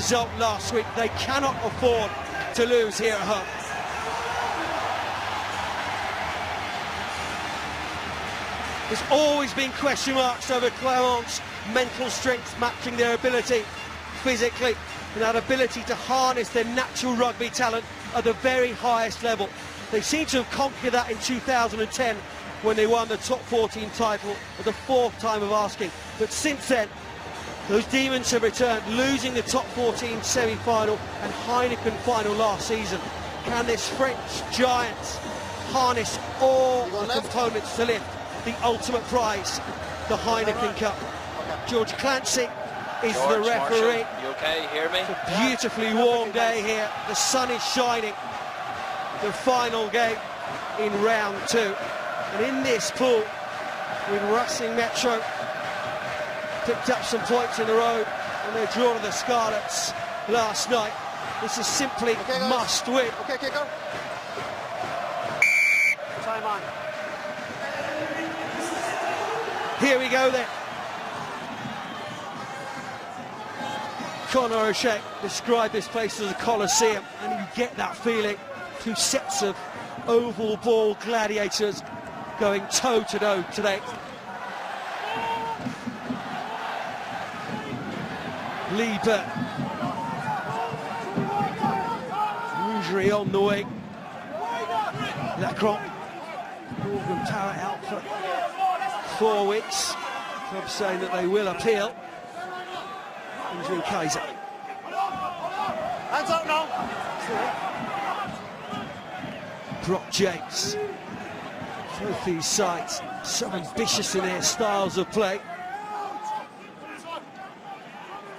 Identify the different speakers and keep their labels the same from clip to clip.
Speaker 1: result last week. They cannot afford to lose here at home. There's always been question marks over Clermont's mental strength matching their ability physically, and that ability to harness their natural rugby talent at the very highest level. They seem to have conquered that in 2010 when they won the top 14 title for the 4th time of asking. But since then, those demons have returned, losing the top 14 semi-final and Heineken final last season. Can this French giant harness all the components to lift the ultimate prize, the Heineken Cup? George Clancy is the referee.
Speaker 2: You okay? Hear me?
Speaker 1: It's a beautifully warm day here. The sun is shining. The final game in round 2. And in this pool, with Racing Metro picked up some points in the road and their draw to the Scarlets last night, this is simply must win.
Speaker 3: Okay, go. Time on.
Speaker 1: Here we go then. Conor O'Shea described this place as a coliseum, and you get that feeling. 2 sets of oval ball gladiators going toe-to-toe today. Lee Burke. Rougerie on the wing. Clermont. Morgan Parrott out for 4 weeks. Club saying that they will appeal. Benjamin Kaiser.
Speaker 3: Hands up now.
Speaker 1: Brock James. Both these sides so ambitious in their styles of play.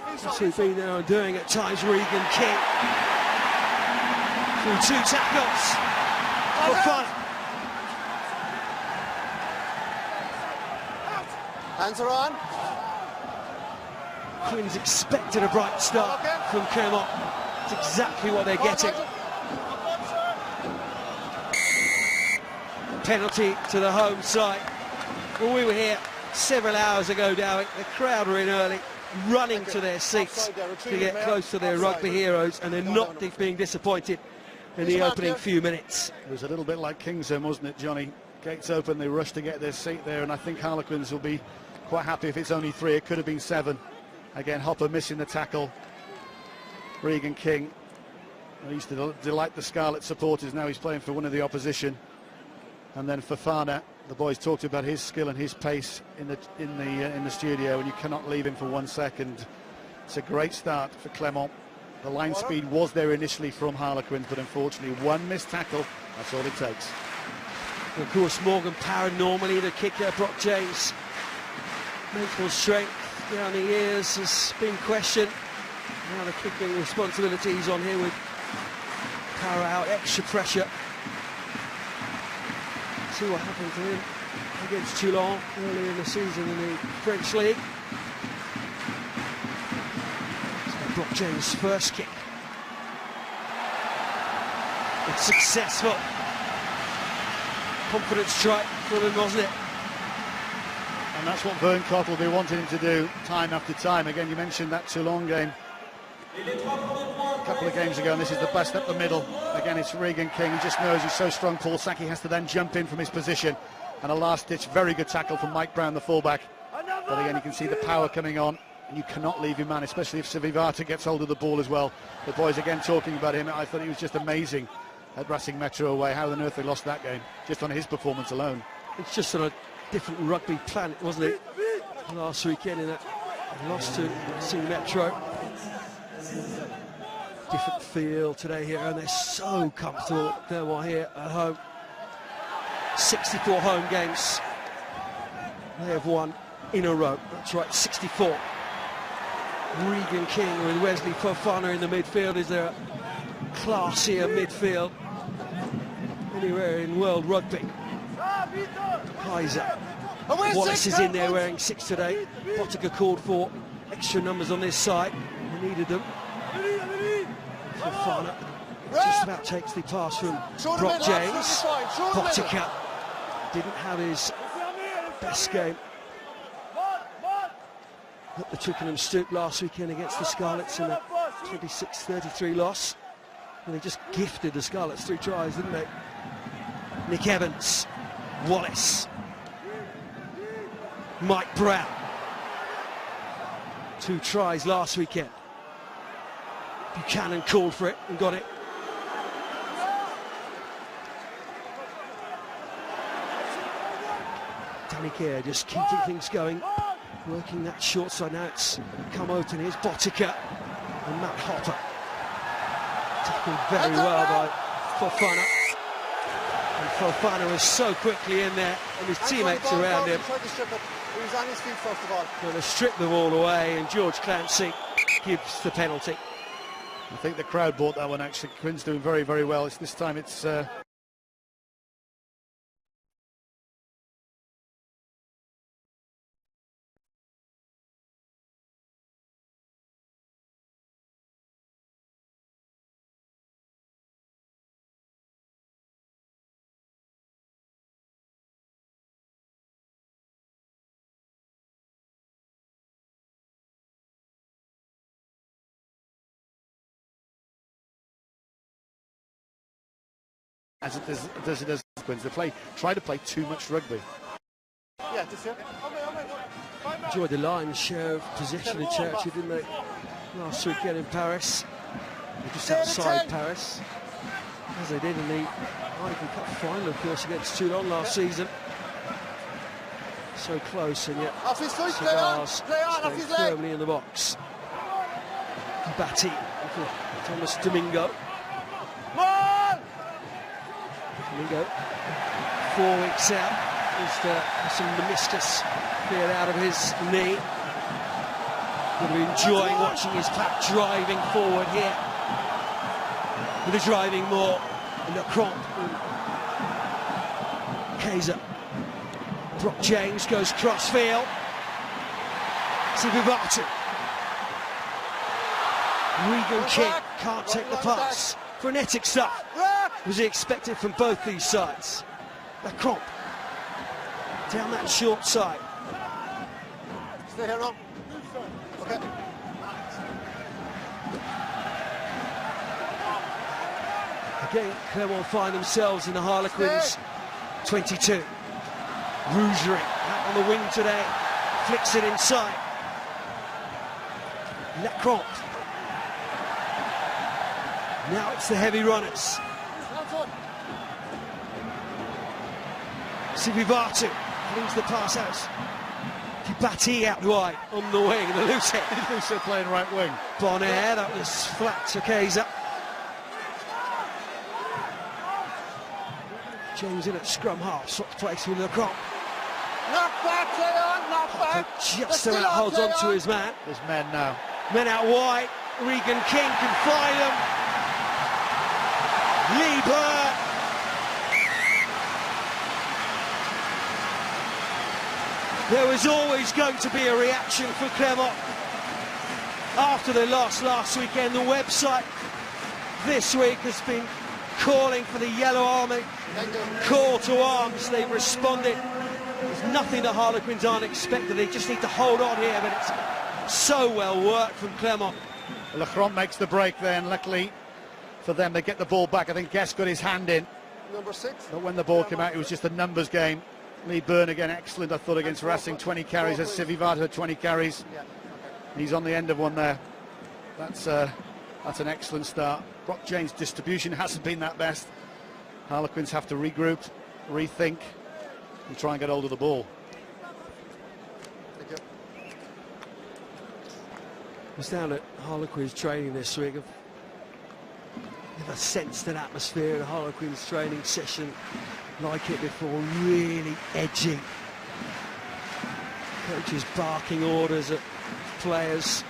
Speaker 1: That's who've been there and doing at times. Regan King. Through 2 tackles for fun.
Speaker 3: Hands are on.
Speaker 1: Quins expected a bright start from Clermont. It's exactly what they're getting. Penalty to the home side. Well, we were here several hours ago, Dowie. The crowd were in early, running to their seats to get close to their rugby heroes, and they're not being disappointed in the opening few minutes.
Speaker 4: It was a little bit like Kingston, wasn't it, Johnny? Gates open, they rush to get their seat there, and I think Harlequins will be quite happy if it's only 3. It could have been 7. Again, Hopper missing the tackle. Regan King, he used to delight the Scarlet supporters. Now he's playing for one of the opposition. And then Fofana, the boys talked about his skill and his pace in the studio, and you cannot leave him for 1 second. It's a great start for Clermont. The line speed was there initially from Harlequins, but unfortunately 1 missed tackle, that's all it takes.
Speaker 1: And of course, Morgan Parrott, normally the kicker. Brock James, mental strength down the years has been questioned. Now the kicking responsibilities on here with Parrott out, extra pressure. See what happened to him against Toulon early in the season in the French League. So Brock James' first kick. It's successful. Confident strike for him, wasn't it?
Speaker 4: And that's what Verncott will be wanting him to do time after time. Again, you mentioned that Toulon game a couple of games ago, and this is the best up the middle. Again, it's Regan King. He just knows he's so strong. Paul Saki has to then jump in from his position. And a last-ditch, very good tackle from Mike Brown, the fullback. But again, you can see the power coming on, and you cannot leave your man, especially if Savivata gets hold of the ball as well. The boys again talking about him. I thought he was just amazing at Racing Metro away. How on earth they lost that game, just on his performance alone.
Speaker 1: It's just on a different rugby planet, wasn't it? Last weekend in that loss to Racing Metro. Different feel today here, and they're so comfortable. Clermont here at home. 64 home games. They have won in a row. That's right, 64. Regan King with Wesley Fofana in the midfield. Is there a classier midfield anywhere in world rugby? Kaiser. Wallace is in there wearing 6 today. Pottinger called for extra numbers on this side. He needed them. Fofana just about takes the pass from Brock James. Pottinger didn't have his best game at the Twickenham Stoop last weekend against the Scarlets in a 26-33 loss. And they just gifted the Scarlets 3 tries, didn't they? Nick Evans, Wallace, Mike Brown. 2 tries last weekend. Buchanan called for it and got it. Danny Kerr just keeping things going, working that short side. Now it's come out, and here's Botica and Matt Hopper. Tackled very well by Fofana. And Fofana was so quickly in there, and his teammates around him.
Speaker 3: He was on his feet first of all.
Speaker 1: Going to strip the ball away, and George Clancy gives the penalty.
Speaker 4: I think the crowd bought that one, actually. Quinn's doing very, very well. This time it's... as it does Quins. They try to play too much rugby.
Speaker 3: Yeah, this year.
Speaker 1: Enjoyed the lion's share of possession in territory, didn't they? Last weekend in Paris. They're just outside Paris, as they did in the Heineken Cup final, of course, against Toulon last season. So close, and yet Cigars staying firmly in the box. Batty for Thomas Domingo. Domingo, 4 weeks out, is some meniscus cleared out of his knee. Going to be enjoying watching his pack driving forward here. With the driving more, and the Clermont. Kaiser. Brock James goes crossfield. Sivivatu. Regan King can't take the pass. Frenetic stuff was expected from both these sides. The Clermont down that short side.
Speaker 3: Stay here now. Okay.
Speaker 1: Again, Clermont find themselves in the Harlequins 22. Rougerie out on the wing today, flicks it inside. Clermont. Now it's the heavy runners. Sivivatu brings the pass out. Batty out wide on the wing, the loose head.
Speaker 4: Loose head playing right wing.
Speaker 1: Bonaire, that was flat to Kaiser. James in at scrum half, swaps place with Clermont.
Speaker 3: Knock back, Leon, knock back.
Speaker 1: Just about holds on to his man.
Speaker 4: There's men now.
Speaker 1: Men out wide. Regan King can find them. Lee Burr. There was always going to be a reaction for Clermont after the loss last weekend. The website this week has been calling for the Yellow Army. Call to arms. They've responded. There's nothing the Harlequins aren't expected. They just need to hold on here, but it's so well worked from Clermont.
Speaker 4: Clermont makes the break then. Luckily for them, they get the ball back. I think Guest got his hand in.
Speaker 3: Number 6.
Speaker 4: But when the ball came out, it was just a numbers game. Lee Byrne again, excellent, I thought, against Racing. 20 carries, as Sivivatu had 20 carries. He's on the end of one there. That's an excellent start. Brock James' distribution hasn't been that best. Harlequins have to regroup, rethink, and try and get hold of the ball.
Speaker 3: Thank you.
Speaker 1: I was down at Harlequins training this week. I've sensed an atmosphere in a Harlequins training session like it before, really edgy. Coaches barking orders at players.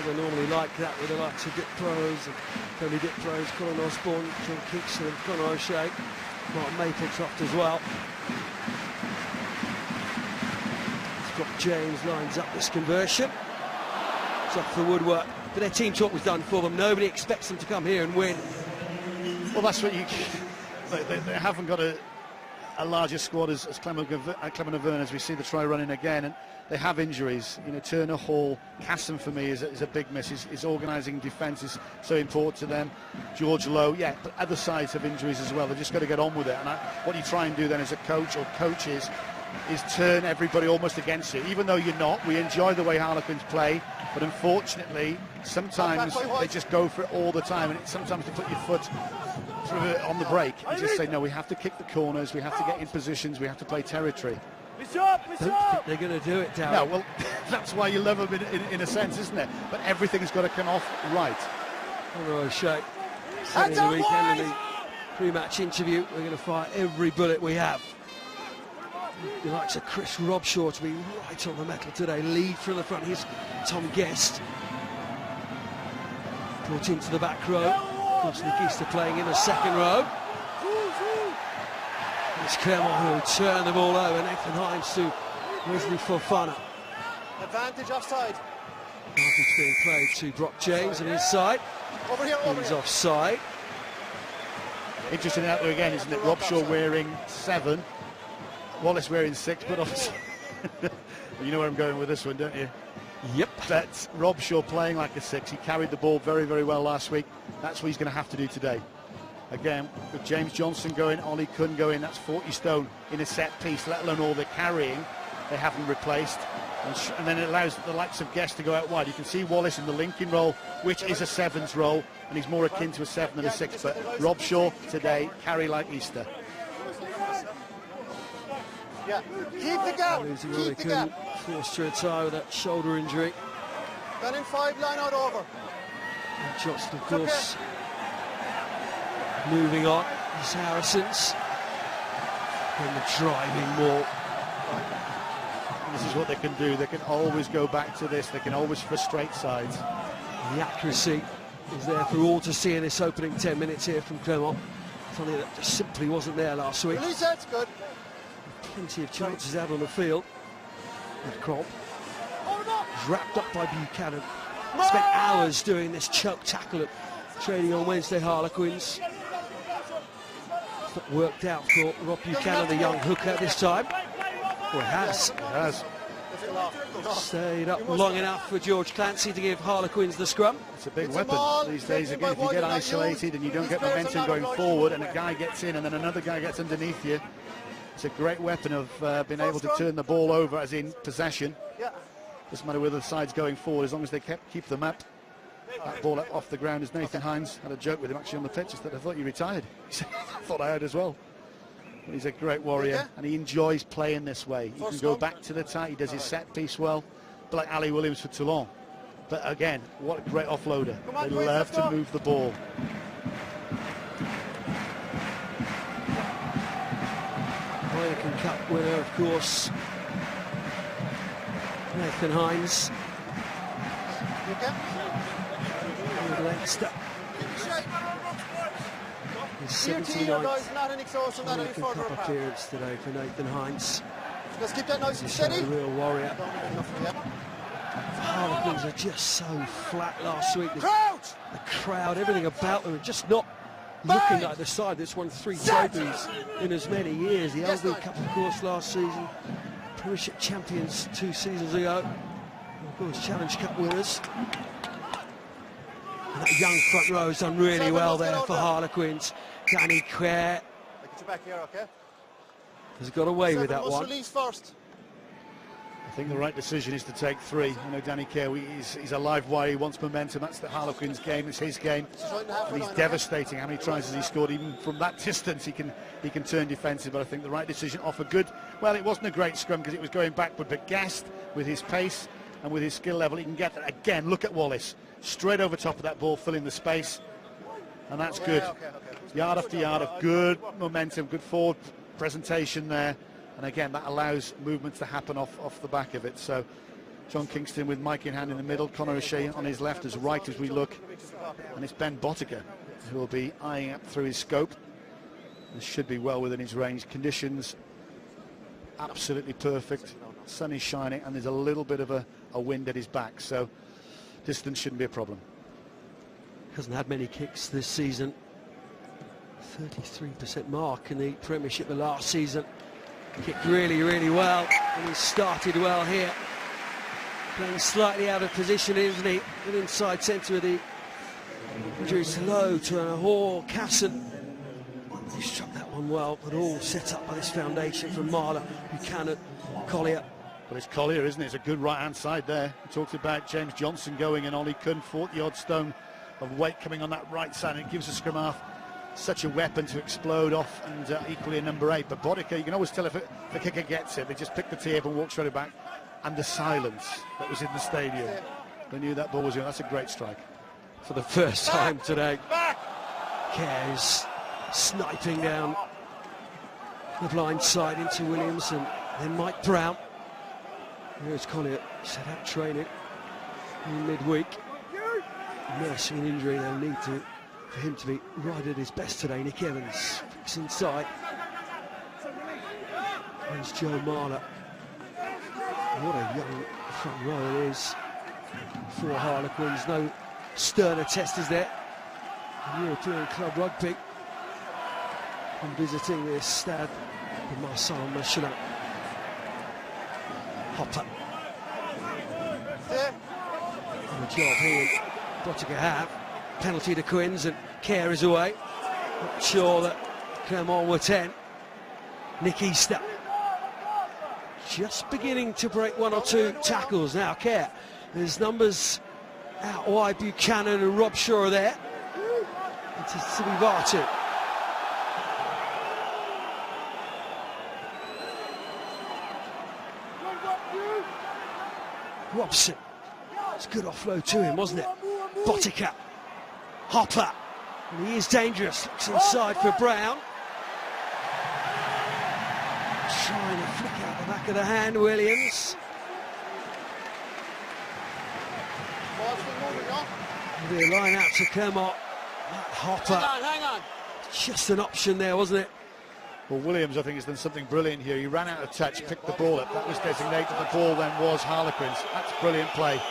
Speaker 1: They normally like that with the likes of Dick Prose and Tony Dick Prose, Colin Osborne, John Kingston and Conor O'Shea, Mark Maplecroft as well. Scott James lines up this conversion. It's off the woodwork, but their team talk was done for them. Nobody expects them to come here and win.
Speaker 4: Well, that's what you... They haven't got a a larger squad as Clermont Auvergne, as we see the try running again, and they have injuries. You know, Turner, Hall, Casson for me is a big miss. His organising defence is so important to them. George Lowe, yeah, but other sides have injuries as well. They've just got to get on with it. And what you try and do then as a coach or coaches is turn everybody almost against you. Even though you're not, we enjoy the way Harlequins play, but unfortunately, sometimes they just go for it all the time, and sometimes they put your foot through it on the break and just say, no, we have to kick the corners, we have to get in positions, we have to play territory.
Speaker 1: Don't think they're going to do it, Darren.
Speaker 4: No, well, that's why you love them in a sense, isn't it? But everything's got to come off right.
Speaker 1: O'Shea said in the weekend in the pre-match interview, we're going to fire every bullet we have. He likes a Chris Robshaw to be right on the metal today. Lead from the front. Here's Tom Guest. Brought into the back row. Of course, Nikista playing in the second row. It's Clermont who turn the ball over. Nathan Hines to Wesley Fofana.
Speaker 3: Advantage offside.
Speaker 1: Advantage being played to Brock James on his side.
Speaker 3: Over here, over
Speaker 1: He's
Speaker 3: here.
Speaker 1: offside.
Speaker 4: Interesting out there again, isn't it? Robshaw wearing 7, Wallace wearing 6, but obviously you know where I'm going with this one, don't you?
Speaker 1: Yep.
Speaker 4: That's Robshaw playing like a 6. He carried the ball very, very well last week. That's what he's going to have to do today. Again, with James Johnson going, Ollie couldn't go in. That's 40 stone in a set piece, let alone all the carrying they haven't replaced. And then it allows the likes of Guest to go out wide. You can see Wallace in the linking role, which is a 7's role, and he's more akin to a 7 than a 6. But Robshaw today, carry like Easter.
Speaker 3: Yeah, keep the gap.
Speaker 1: Losing Ollie
Speaker 3: Keep the
Speaker 1: couldn't
Speaker 3: gap.
Speaker 1: forced to retire with that shoulder injury.
Speaker 3: Gun in 5, line out over.
Speaker 1: And Johnston, of course, moving on. These Harrisons in the driving ball.
Speaker 4: This is what they can do. They can always go back to this. They can always frustrate sides.
Speaker 1: The accuracy is there for all to see in this opening 10 minutes here from Clermont. Something that just simply wasn't there last week.
Speaker 3: Release that's good.
Speaker 1: Plenty of chances out on the field. And Cromp is wrapped up by Buchanan. Spent hours doing this choke tackle at training on Wednesday Harlequins. It's not worked out for Rob Buchanan, the young hooker, this time. Well, it has.
Speaker 4: It has.
Speaker 1: Stayed up long enough for George Clancy to give Harlequins the scrum.
Speaker 4: It's a big weapon these days. Again, if you get isolated and you don't get momentum going forward and a guy gets in and then another guy gets underneath you, it's a great weapon of being able to turn the ball over, as in possession. Doesn't matter whether the side's going forward, as long as they keep them up. That ball up off the ground, as Nathan Hines had a joke with him actually on the pitch, that I thought you retired. He said, I thought I had as well. But he's a great warrior and he enjoys playing this way. He can go back to the tie, he does his set piece well, but like Ali Williams for Toulon. But again, what a great offloader. They love to move the ball.
Speaker 1: Heineken Cup winner, of course, Nathan Hines. With Leicester. His 79th Heineken Cup appearance today for Nathan Hines.
Speaker 3: Let's keep that nice and
Speaker 1: He's
Speaker 3: steady.
Speaker 1: a real warrior. Harlequins are just so flat last week. The crowd, everything about them, are just not looking like the side that's won 3 trophies in as many years. The LB Cup, of course, last season. Premiership champions 2 seasons ago. And of course, Challenge Cup winners. And that young front row has done really well there for Harlequins. Danny Quare has got away with that one.
Speaker 3: Release first.
Speaker 4: I think the right decision is to take 3. You know, Danny Kerr, he's a live wire, he wants momentum. That's the Harlequins game, it's his game. And he's devastating. How many tries has he scored? Even from that distance, he can turn defensive. But I think the right decision off a good, well, it wasn't a great scrum because it was going backward, but Guest, with his pace and with his skill level, he can get that. Again, look at Wallace. Straight over top of that ball, filling the space. And that's good. Yard after yard of good momentum, good forward presentation there. And again, that allows movements to happen off the back of it. So John Kingston with Mike in hand in the middle, Conor O'Shea on his left as right as we look. And it's Ben Bottiger who will be eyeing up through his scope. This should be well within his range. Conditions absolutely perfect. Sun is shining and there's a little bit of a wind at his back. So distance shouldn't be a problem.
Speaker 1: Hasn't had many kicks this season. 33% mark in the Premiership the last season. Kicked really, really well, and he started well here. Playing slightly out of position, isn't he? An inside centre with the injuries low to Hall, Casson. He struck that one well, but all set up by this foundation from Marler, Buchanan, Collier.
Speaker 4: Well, it's Collier, isn't it? It's a good right-hand side there. We talked about James Johnson going and Ollie Kuhn fought the odd stone of weight coming on that right side, and it gives the scrum half such a weapon to explode off, and equally a number 8. But Bodica, you can always tell if the kicker gets it. They just pick the tee up and walk straight back. And the silence that was in the stadium. They knew that ball was in. That's a great strike.
Speaker 1: For the first time today, Kerr is sniping down the blind side into Williams, and then Mike Brown. Here's Collier, set out training in midweek. Nursing an injury, they'll need to for him to be right at his best today. Nick Evans flicks inside. There's Joe Marler. What a young front row it is for Harlequins. No sterner test is there in European club rugby. And visiting this Stade de Marseille Michelin. Hopper. And the job he and Bottiger have. Penalty to Quins, and Kerr is away. Not sure that Clermont were 10. Nick Easter just beginning to break one or two tackles now. Kerr, there's numbers out wide. Buchanan and Rob Shaw are there. It's Sivivatu. Robson. It's a good offload to him, wasn't it? Bottica. Hopper. And he is dangerous. Looks inside for Brown. Trying to flick out the back of the hand, Williams. There'll be a line out to Clermont. Hopper.
Speaker 3: Hang on.
Speaker 1: Just an option there, wasn't it?
Speaker 4: Well, Williams, I think, has done something brilliant here. He ran out of touch, picked the ball up. That was designated. The ball then was Harlequins. That's brilliant play.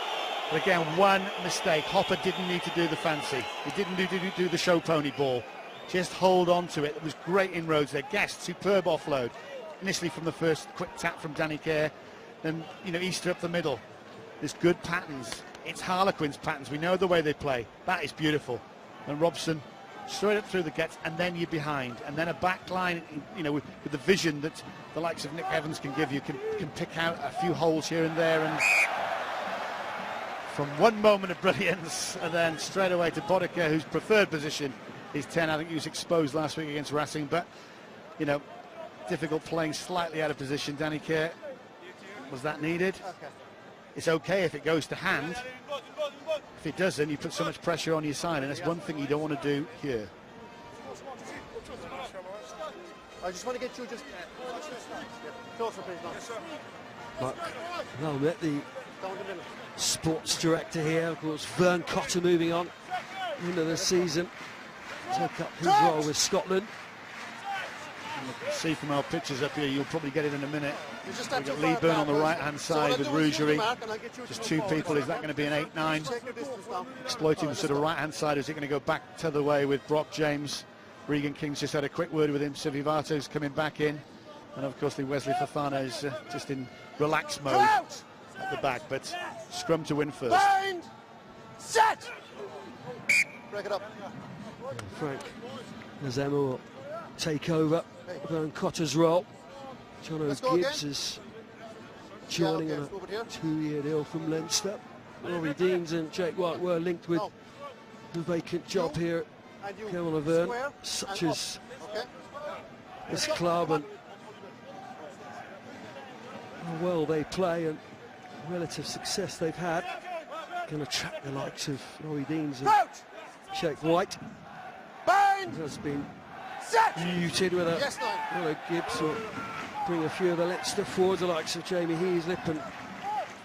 Speaker 4: But again, one mistake. Hopper didn't need to do the fancy. He didn't do the show pony ball. Just hold on to it. It was great inroads there. Guest, superb offload. Initially from the first quick tap from Danny Kerr. Then, Easter up the middle. There's good patterns. It's Harlequins patterns. We know the way they play. That is beautiful. And Robson straight up through the gets, and then you're behind, and then a back line, with the vision that the likes of Nick Evans can give you, can pick out a few holes here and there, and from one moment of brilliance, and then straight away to Bodica, whose preferred position is 10. I think he was exposed last week against Racing, but difficult playing slightly out of position. Danny Kerr, was that needed? It's okay if it goes to hand. If it doesn't, you put so much pressure on your side, and that's one thing you don't want to do here.
Speaker 3: I just want to get you just closer, please.
Speaker 1: Mark Melmet, the sports director here, of course. Vern Cotter moving on into the season, take up his role with Scotland.
Speaker 4: See from our pictures up here, you'll probably get it in a minute. We've got
Speaker 3: too
Speaker 4: Lee
Speaker 3: far
Speaker 4: Byrne
Speaker 3: back,
Speaker 4: on the
Speaker 3: boys.
Speaker 4: right-hand
Speaker 3: So
Speaker 4: side
Speaker 3: what
Speaker 4: with
Speaker 3: I'll do is you
Speaker 4: Rougerie.
Speaker 3: mark and I'll get you to
Speaker 4: Just
Speaker 3: move
Speaker 4: two
Speaker 3: forward.
Speaker 4: people. Is that going to be an 8-9?
Speaker 3: Check your distance now.
Speaker 4: Exploiting the sort of right-hand side. Is it going to go back to the way with Brock James? Regan King's just had a quick word with him. Sivivatu's coming back in. And of course the Wesley Fofana is just in relax mode at the back. But scrum to win first.
Speaker 3: Bind! Set! Break it up.
Speaker 1: Frank Nazema will take over Vern Cotter's role. John
Speaker 3: Let's go
Speaker 1: O'Gibbs
Speaker 3: again.
Speaker 1: is joining
Speaker 3: Yeah,
Speaker 1: on
Speaker 3: okay, over here.
Speaker 1: a 2-year deal from Leinster. Rory Deans and Jake White were linked with the vacant job here
Speaker 3: And you
Speaker 1: at Cameron Laverne,
Speaker 3: square
Speaker 1: such
Speaker 3: and
Speaker 1: as
Speaker 3: up. Okay.
Speaker 1: this club and how well they play and relative success they've had. Going to track the likes of Rory Deans and
Speaker 3: Crouch!
Speaker 1: Jake White.
Speaker 3: Bind!
Speaker 1: Has been
Speaker 3: Set!
Speaker 1: muted with a
Speaker 3: Yes, nine.
Speaker 1: Will Gibbs will bring a few of the Leinster forwards, the likes of Jamie Heaslip and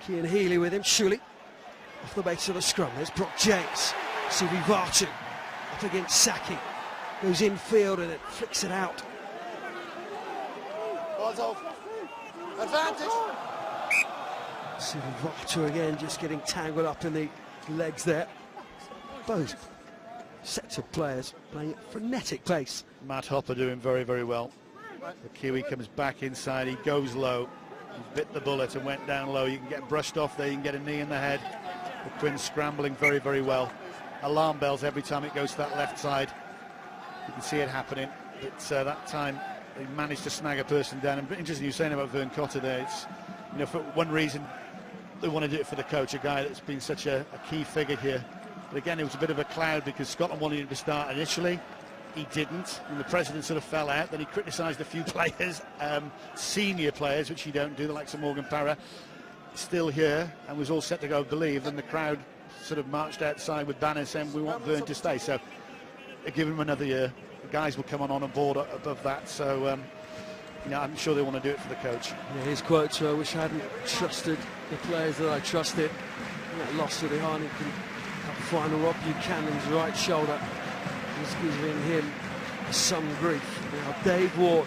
Speaker 1: Cian Healy with him. Shuley off the base of the scrum. There's Brock James. Sivivatu up against Saki. Goes infield and it flicks it out.
Speaker 3: Ball's out. Advantage.
Speaker 1: Sivivatu again just getting tangled up in the legs there. Both set of players playing at frenetic pace.
Speaker 4: Matt Hopper doing very, very well. The Kiwi comes back inside, he goes low, he bit the bullet and went down low. You can get brushed off there, you can get a knee in the head. The Quins scrambling very, very well. Alarm bells every time it goes to that left side. You can see it happening, but that time they managed to snag a person down. And interesting you saying about Vern Cotter there. It's, you know, for one reason they want to do it for the coach, a guy that's been such a key figure here. But again, it was a bit of a cloud because Scotland wanted him to start initially. He didn't, and the president sort of fell out. Then he criticised a few players, senior players, which you don't do, the likes of Morgan Parra, still here, and was all set to go, I believe. And the crowd sort of marched outside with banners saying, we want Vern to stay. So they give him another year. The guys will come on board above that. So, you know, I'm sure they want to do it for the coach.
Speaker 1: Yeah, his quote, I wish I hadn't trusted the players that I trusted. That loss to the Heineken Cup final, Rob Buchanan's right shoulder is giving him some grief. Now, Dave Ward,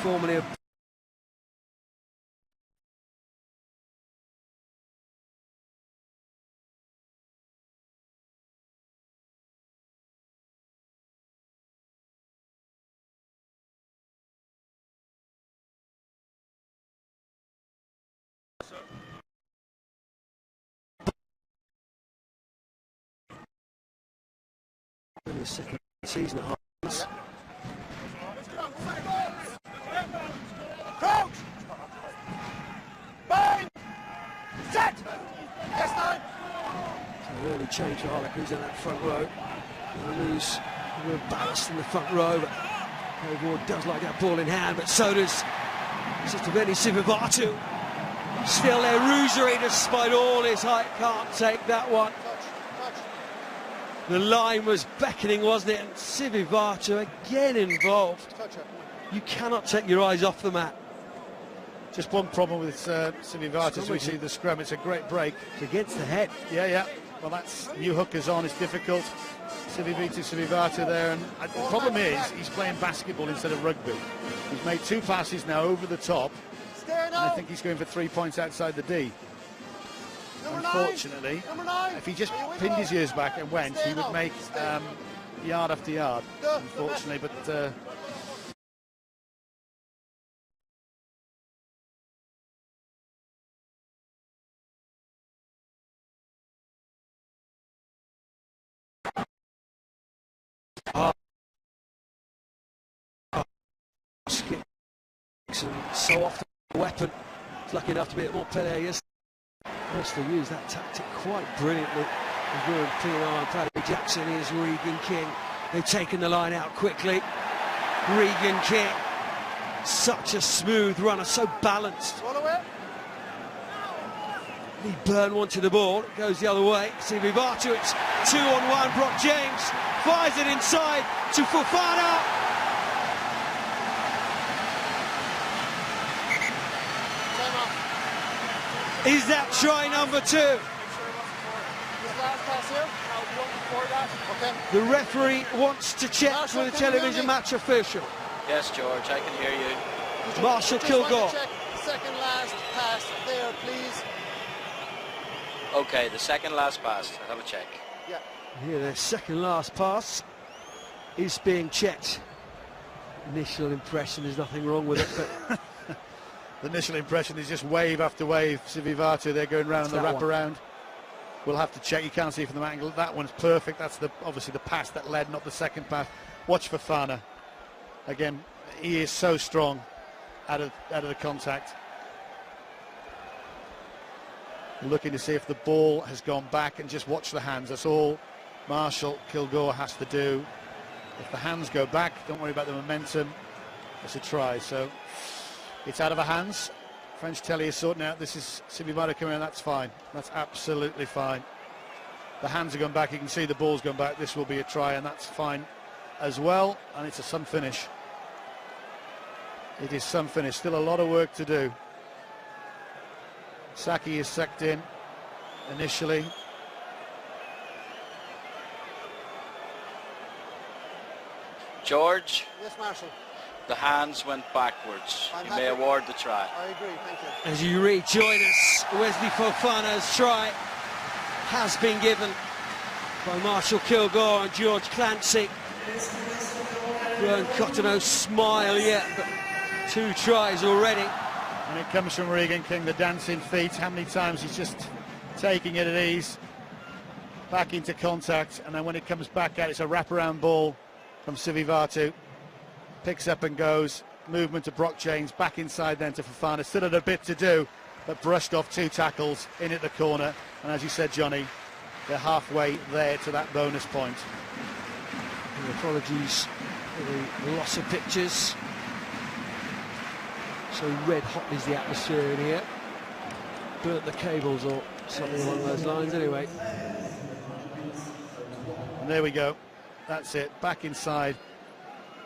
Speaker 1: formerly a his second season at Harlequins.
Speaker 3: Crouch! Bang! Set! Yes, nine!
Speaker 1: So early change for Harlequins in that front row. They lose a real ballast in the front row, but Dave Ward does like that ball in hand, but so does Sistaveni Sivivatu. Still there, Ruggieri, despite all his height, can't take that one. The line was beckoning, wasn't it? And Sivivatu again involved. You cannot take your eyes off the mat.
Speaker 4: Just one problem with Sivivatu as we see the scrum. It's a great break.
Speaker 1: It's against the head.
Speaker 4: Yeah. Well, that's new hookers on. It's difficult. Sivivatu there. And the problem is he's playing basketball instead of rugby. He's made 2 passes now over the top. And I think he's going for 3 points outside the D. Unfortunately, if he just pinned his ears back and went, he would make yard after yard, unfortunately, but
Speaker 1: so often a weapon. It's lucky enough to be at Montpellier yesterday. Bristol used that tactic quite brilliantly. Vern Pinar and Paddy Jackson is Regan King. They've taken the line out quickly. Regan King, such a smooth runner, so balanced. Lee Byrne wanted the ball, it goes the other way. Sivivatu, it's 2-on-1. Brock James fires it inside to Fofana. Is that try number 2? The referee wants to check with the television match official.
Speaker 2: Yes, George, I can hear you.
Speaker 1: Marshall Kilgore.
Speaker 3: Second last pass there, please.
Speaker 2: Okay, the second last pass. I'll have a check.
Speaker 3: Yeah.
Speaker 1: Here, the second last pass is being checked. Initial impression, there's nothing wrong with it, but
Speaker 4: the initial impression is just wave after wave. Sivivatu, they're going round on the wraparound. We'll have to check. You can't see from the angle. That one's perfect. That's obviously the pass that led, not the second pass. Watch for Fofana. Again, he is so strong out of the contact. Looking to see if the ball has gone back, and just watch the hands. That's all Marshall Kilgore has to do. If the hands go back, don't worry about the momentum. It's a try. So it's out of our hands. French telly is sorting out. This is Sivivatu coming in. That's fine. That's absolutely fine. The hands are going back. You can see the ball's gone back. This will be a try, and that's fine as well. And it's a some finish. It is some finish. Still a lot of work to do. Saki is sucked in initially.
Speaker 2: George?
Speaker 3: Yes, Marshall.
Speaker 2: The hands went backwards. You may award the try.
Speaker 3: I agree, thank you.
Speaker 1: as you rejoin us, Wesley Fofana's try has been given. by Marshall Kilgore and George Clancy. Rowan Cottonell's smile yet, but 2 tries already.
Speaker 4: And it comes from Regan King, the dancing feet. How many times he's just taking it at ease, back into contact, and then when it comes back out, it's a wraparound ball from Sivivatu. Picks up and goes. Movement to Brock James, back inside then to Fofana. Still had a bit to do, but brushed off 2 tackles in at the corner. And as you said, Johnny, they're halfway there to that bonus point.
Speaker 1: And apologies for the loss of pictures. So red hot is the atmosphere in here. Burnt the cables or something along those lines anyway.
Speaker 4: And there we go. That's it. Back inside.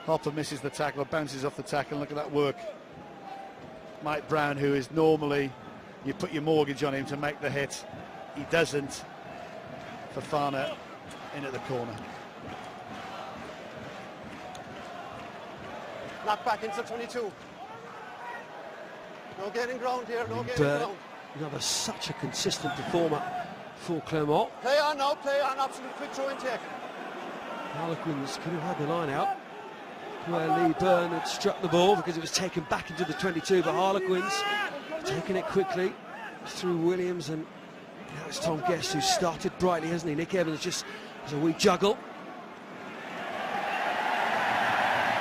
Speaker 4: Hopper misses the tackle, bounces off the tackle. Look at that work. Mike Brown, who is normally, you put your mortgage on him to make the hit. He doesn't. Fofana in at the corner.
Speaker 3: Knock back into 22. No getting ground here, no getting ground.
Speaker 1: Another such a consistent performer for Clermont.
Speaker 3: Play on now, play on, absolute quick throw intake.
Speaker 1: Harlequins could have had the line out where Lee Byrne had struck the ball because it was taken back into the 22, but Harlequins taking it quickly through Williams, and now it's Tom Guest who started brightly, hasn't he? Nick Evans just as a wee juggle.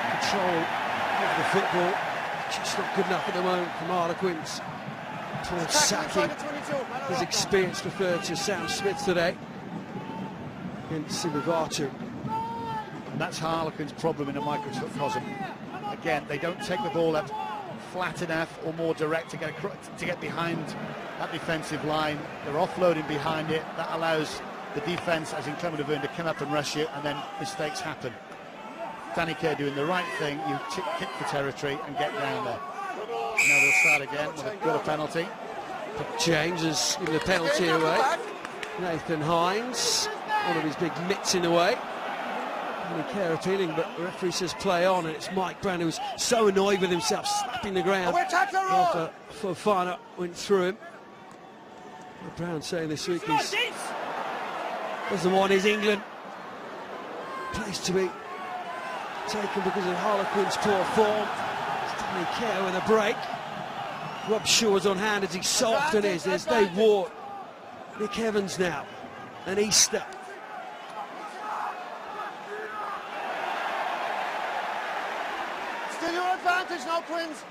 Speaker 1: Control of the football, just not good enough at the moment from Harlequins. Paul Saki, his experience referred to Sam Smith today against Sivivatu.
Speaker 4: And that's Harlequin's problem in a microcosm. Again, they don't take the ball up flat enough or more direct to get behind that defensive line. They're offloading behind it. That allows the defence, as in Clermont to come up and rush you, and then mistakes happen. Danny Kerr doing the right thing. You kick for territory and get down there. Now they'll start again. Well, they've got a penalty.
Speaker 1: James has given the penalty away. Nathan Hines, one of his big mitts in the way. Danny Kerr appealing, but the referee says play on, and it's Mike Brown who was so annoyed with himself, slapping the ground after Fofana went through him. Mike Brown saying this week he doesn't want his England place to be taken because of Harlequin's poor form. It's Danny Kerr with a break. Rob Shaw's on hand as he so often is. There's Dave Ward, Nick Evans now, and Easter.
Speaker 3: Still your advantage now, Quins.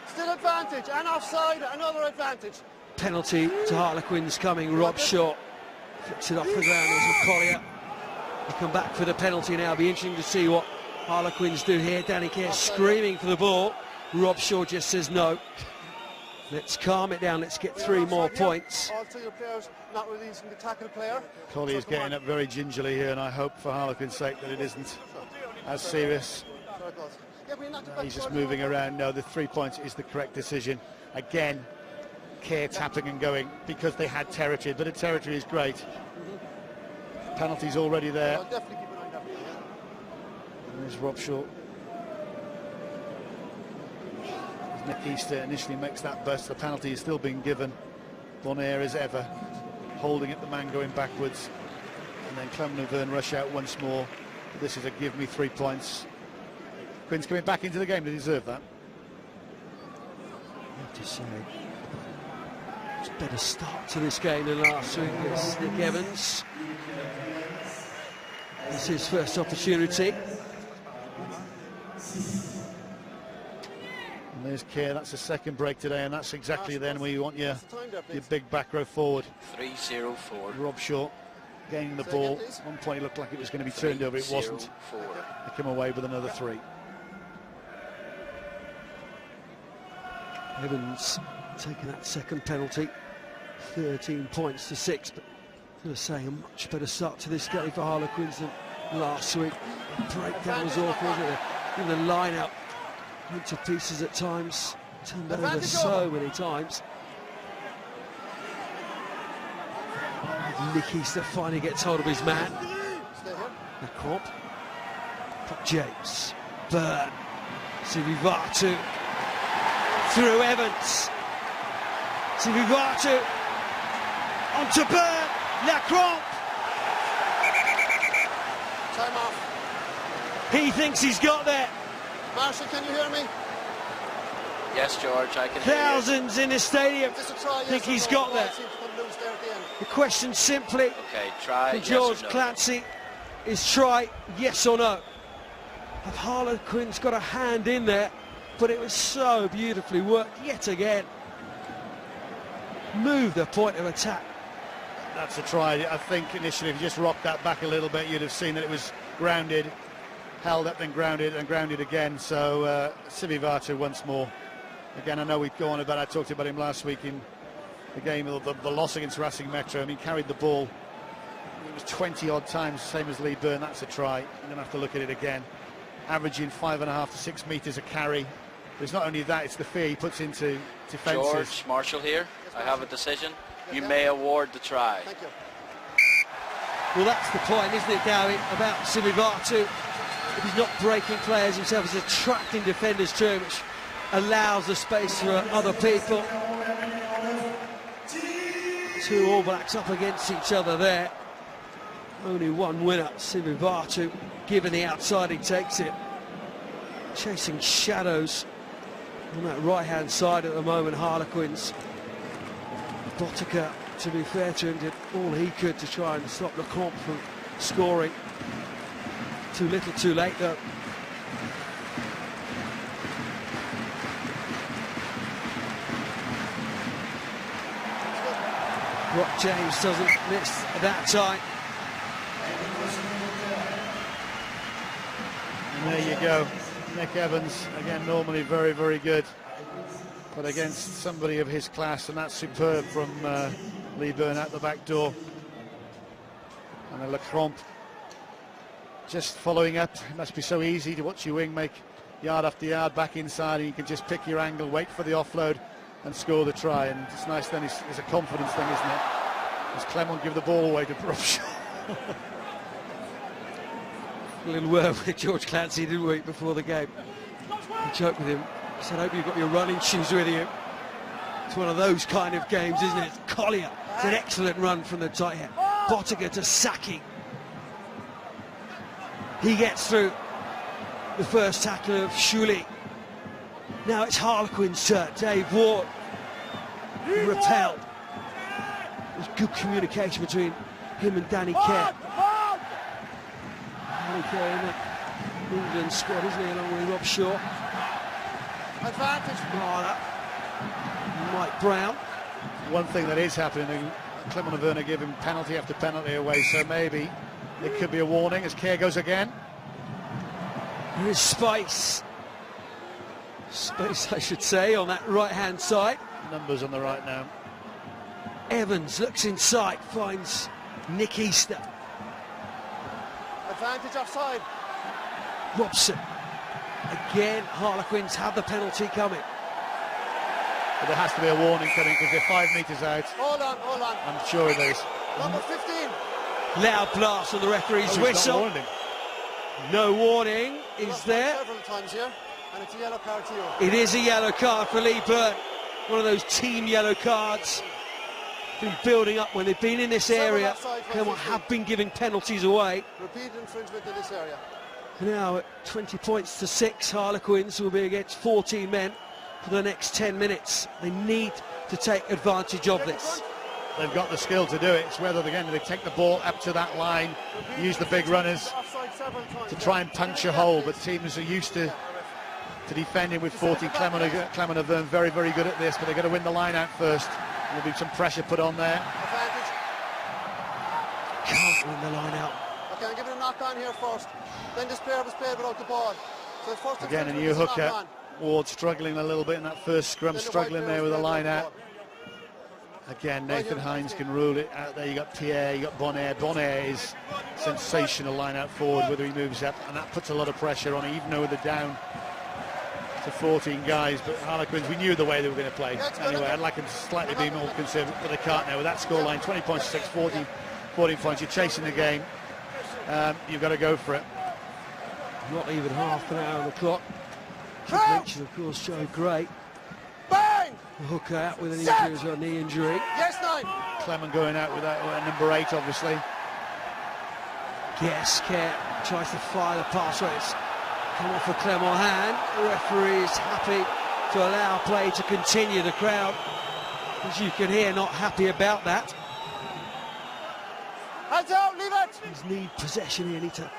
Speaker 3: Still advantage, and offside, another advantage.
Speaker 1: Penalty to Harlequins coming. Rob Shaw flicks it off the ground. There's Collier. They come back for the penalty now. It'll be interesting to see what Harlequins do here. Danny Kerr screaming for the ball. Rob Shaw just says no. Let's calm it down. Let's get 3 more points.
Speaker 3: All 3 players not releasing the tackle player.
Speaker 4: Collier's getting up very gingerly here, and I hope for Harlequin's sake that it isn't as serious. He's just moving around. No, the 3 points is the correct decision. Again, Kerr tapping and going because they had territory. A bit of territory is great. Penalty's already there.
Speaker 3: I'll definitely keep an eye on that.
Speaker 4: There's Rob Shaw. Nick Easter initially makes that burst. The penalty is still being given. Bonaire as ever, holding it, the man going backwards. And then Clermont rush out once more. This is a give me 3 points. Quinn's coming back into the game to deserve that.
Speaker 1: I have to say, it's a better start to this game than last week. It's Nick Evans. It's his first opportunity.
Speaker 4: And there's Kerr. That's the second break today, and that's exactly then where you want your big back row forward.
Speaker 2: 3-0-4.
Speaker 4: Rob Shaw gaining the ball. At one point it looked like it was going to be turned over. It wasn't. They come away with another 3.
Speaker 1: Evans taking that second penalty. 13 points to 6, but I'm going to say a much better start to this game for Harlequins than last week. The breakdown was awful, wasn't it? Even the line-out went to pieces at times, turned over so many times. Nick Easter finally gets hold of his man. Clermont. James. Byrne. Sivivatu. Through Evans. Sivivatu. Onto Byrne. Clermont. He thinks he's got there.
Speaker 3: Marshall, can you hear me?
Speaker 2: Yes, George, I can hear you.
Speaker 1: Thousands in the stadium
Speaker 3: Is this a try? Yes
Speaker 1: think
Speaker 3: or
Speaker 1: he's
Speaker 3: no?
Speaker 1: got
Speaker 3: The ball
Speaker 1: there.
Speaker 3: seemed to come loose there at the end.
Speaker 1: The question simply
Speaker 2: Okay, try,
Speaker 1: for
Speaker 2: yes
Speaker 1: George
Speaker 2: or no.
Speaker 1: Clancy is try, yes or no. Have Harlequins got a hand in there, but it was so beautifully worked yet again. Move the point of attack.
Speaker 4: That's a try. I think initially if you just rocked that back a little bit, you'd have seen that it was grounded, held up, then grounded and grounded again. So Sivivatu once more. Again, I know we'd go on about, I talked about him last week in the game, the loss against Racing Metro. I mean, carried the ball, it was 20 odd times, same as Lee Byrne. That's a try. You're going to have to look at it again. Averaging 5.5 to 6 metres a carry. But it's not only that, it's the fear he puts into defences.
Speaker 2: George, Marshall here. I have a decision. You may award the try.
Speaker 3: Thank you.
Speaker 1: Well, that's the point, isn't it, Gary, about Sivivatu? If he's not breaking players himself, he's attracting defenders to him, which allows the space for other people. Two All Blacks up against each other there. Only one winner, Sivivatu. Given the outside, he takes it. Chasing shadows on that right-hand side at the moment, Harlequins. Botica, to be fair to him, did all he could to try and stop Clermont from scoring. Too little, too late, though. Rock James doesn't miss that time.
Speaker 4: And there you go. Nick Evans, again, normally very, very good. But against somebody of his class, and that's superb from Lee Byrne at the back door. And then Clermont just following up. It must be so easy to watch your wing make yard after yard back inside, and you can just pick your angle, wait for the offload and score the try. And it's nice then, it's a confidence thing, isn't it? As Clermont give the ball away to Brupshaw.
Speaker 1: A little word with George Clancy, didn't we, before the game? I joked with him. I said, I hope you've got your running shoes with you. It's one of those kind of games, isn't it? Collier, it's an excellent run from the tight head. Botica to Saki. He gets through the first tackle of Shuli. Now it's Harlequin's turn. Dave Ward repelled. There's good communication between him and Danny Kerr. Danny Kerr in the England squad, isn't he, along with Rob Shaw.
Speaker 3: Advantage.
Speaker 1: Mike Brown.
Speaker 4: One thing that is happening, Clermont and Werner give him penalty after penalty away, so maybe it could be a warning as Kerr goes again.
Speaker 1: There is space. Space, I should say, on that right-hand side.
Speaker 4: Numbers on the right now.
Speaker 1: Evans looks inside, finds Nick Easter.
Speaker 3: Advantage offside.
Speaker 1: Robson. Again, Harlequins have the penalty coming.
Speaker 4: But there has to be a warning coming because they're 5 metres out.
Speaker 3: Hold on.
Speaker 4: I'm sure it is.
Speaker 3: Number 15.
Speaker 1: Loud blast on the referee's
Speaker 4: Oh, he's
Speaker 1: whistle.
Speaker 4: not warning.
Speaker 1: No warning is there.
Speaker 3: Several times here, and it's a yellow card to you.
Speaker 1: It is a yellow card for Lee Byrne. One of those team yellow cards. Been building up when they've been in this area. Clermont have been giving penalties away.
Speaker 3: Repeated infringement in this area.
Speaker 1: Now at 20 points to 6, Harlequins will be against 14 men for the next 10 minutes. They need to take advantage of this.
Speaker 4: They've got the skill to do it. It's whether again they take the ball up to that line, use the big runners to try and punch a hole. But teams are used to defending with 40. Clermont have been very, very good at this, but they've got to win the line out first. There'll be some pressure put on there.
Speaker 3: Advantage.
Speaker 1: Can't win the line out.
Speaker 3: Okay, I'm giving a knock on here first. Then this player was played without the ball. So first
Speaker 4: Again, a new hooker. Ward struggling a little bit in that first scrum, struggling there with the line out. Again, Nathan Hines can rule it out there. You got Pierre, you got Bonaire. Bonaire is sensational line out forward, whether he moves up, and that puts a lot of pressure on it, even though they're down to 14 guys. But Harlequins, we knew the way they were going to play. Anyway, I'd like them to slightly be more conservative, but they can't now. With that scoreline, 20 points to 6, 14 points, you're chasing the game. You've got to go for it.
Speaker 1: Not even half an hour on the clock. Mention, of course, Joe Gray.
Speaker 3: Bang!
Speaker 1: Hooker out with an injury as well, knee injury.
Speaker 3: Yes, 9.
Speaker 4: Clermont going out with that number 8, obviously.
Speaker 1: Yes, Kerr tries to fire the pass. Well, it's come off a Clermont hand. The referee is happy to allow play to continue. The crowd, as you can hear, not happy about that.
Speaker 3: Hands out, leave it!
Speaker 1: He's need possession here, need to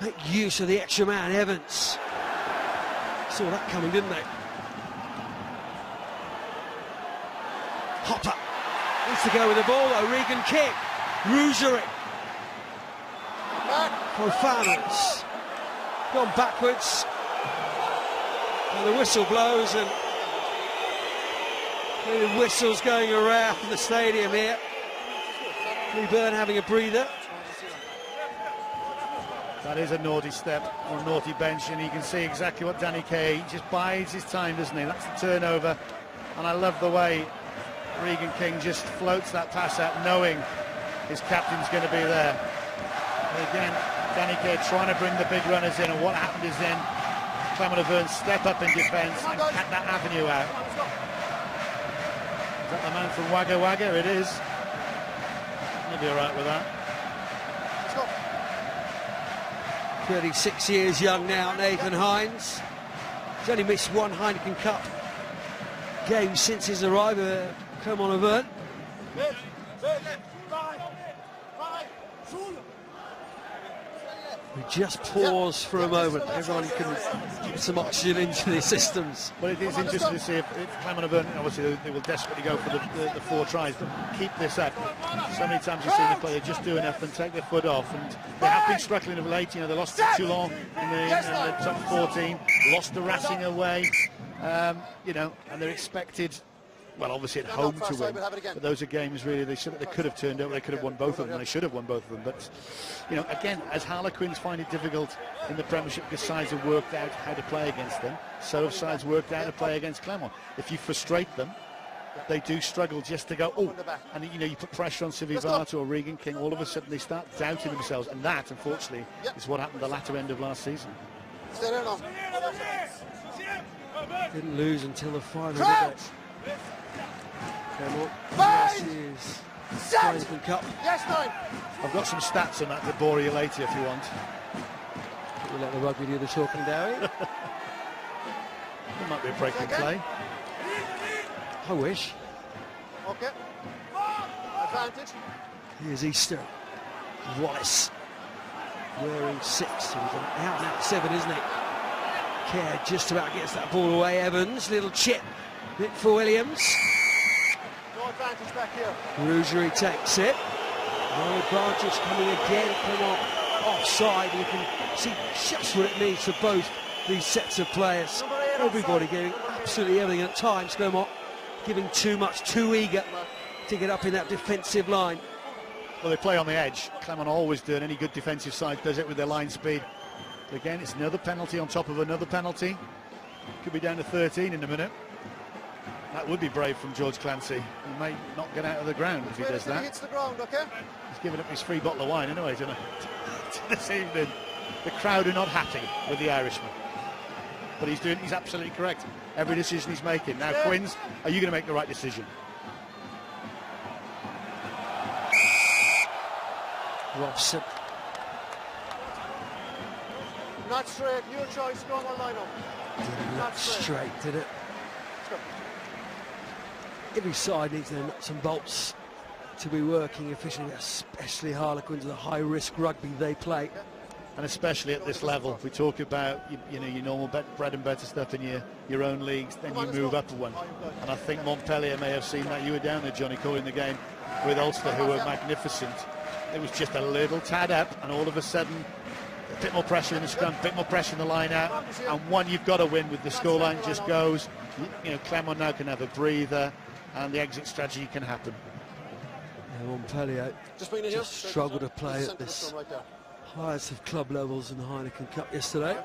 Speaker 1: make use of the extra man, Evans. Saw that coming, didn't they? Hopper needs to go with the ball though. Regan King, Rougerie, Profanos, gone backwards, and the whistle blows, and the whistles going around the stadium here. Lee Byrne having a breather.
Speaker 4: That is a naughty step or a naughty bench, and you can see exactly what Danny Kaye just bides his time, doesn't he? That's the turnover, and I love the way Regan King just floats that pass out, knowing his captain's going to be there. And again, Danny Kaye trying to bring the big runners in, and what happened is then Clermont step up in defence and cut that avenue out. Is that the man from Wagga Wagga? It is. He'll be all right with that.
Speaker 1: 36 years young now, Nathan Hines. He's only missed one Heineken Cup game since his arrival at Clermont. We just pause for a moment. Everyone can get some oxygen into their systems.
Speaker 4: Well, it is interesting to see if Clermont, obviously they will desperately go for the 4 tries, but keep this up. So many times you've seen the player just do enough and take their foot off, and they have been struggling of late. You know, they lost to Toulon in the top 14, lost to Racing away, you know, and they're expected, well, obviously at home to win, but those are games really they could have turned out. They could have won both of them. They should have won both of them. But you know, again, as Harlequins find it difficult in the Premiership because sides have worked out how to play against them, so have sides worked out how to play against Clermont. If you frustrate them, they do struggle just to go, oh, and you know, you put pressure on Civivato or Regan King, all of a sudden they start doubting themselves, and that, unfortunately, is what happened the latter end of last season.
Speaker 1: Didn't lose until the final, did they? Heineken Cup.
Speaker 3: Yes, 9.
Speaker 4: I've got some stats on that to bore you later if you want.
Speaker 1: We'll let the rugby do the talking, Dowie.
Speaker 4: There might be a break in play.
Speaker 1: I wish.
Speaker 3: Okay. Advantage.
Speaker 1: Here's Easter. Wallace wearing 6. He's an out and out 7, isn't he? Kerr just about gets that ball away. Evans, little chip hit for Williams.
Speaker 3: No advantage back here.
Speaker 1: Rougerie takes it. No advantage coming again. Come on, offside. You can see just what it means for both these sets of players. Everybody getting absolutely everything at times. Clermont giving too much, too eager to get up in that defensive line.
Speaker 4: Well, they play on the edge. Clermont always do, and any good defensive side does it with their line speed. But again, it's another penalty on top of another penalty. Could be down to 13 in a minute. That would be brave from George Clancy. He may not get out of the ground if he does that.
Speaker 3: He hits the ground, okay?
Speaker 4: He's given up his free bottle of wine anyway tonight. This evening. The crowd are not happy with the Irishman. But he's absolutely correct. Every decision he's making. Now, Quins, are you going to make the right decision?
Speaker 1: Robson.
Speaker 3: Not straight. Your choice. Go on line up.
Speaker 1: Not straight, did it? Every side needs their nuts and bolts to be working efficiently, especially Harlequins, the high-risk rugby they play.
Speaker 4: And especially at this level, we talk about you know, your normal bread and butter stuff in your own leagues, then you move up one. And I think Montpellier may have seen that. You were down there, Johnny, calling the game with Ulster, who were magnificent. It was just a little tad up, and all of a sudden, a bit more pressure in the scrum, a bit more pressure in the line out, and one you've got to win with the scoreline just goes. You know, Clermont now can have a breather, and the exit strategy can happen.
Speaker 1: Yeah, Montpellier just struggled to play at this highest of club levels in the Heineken Cup yesterday.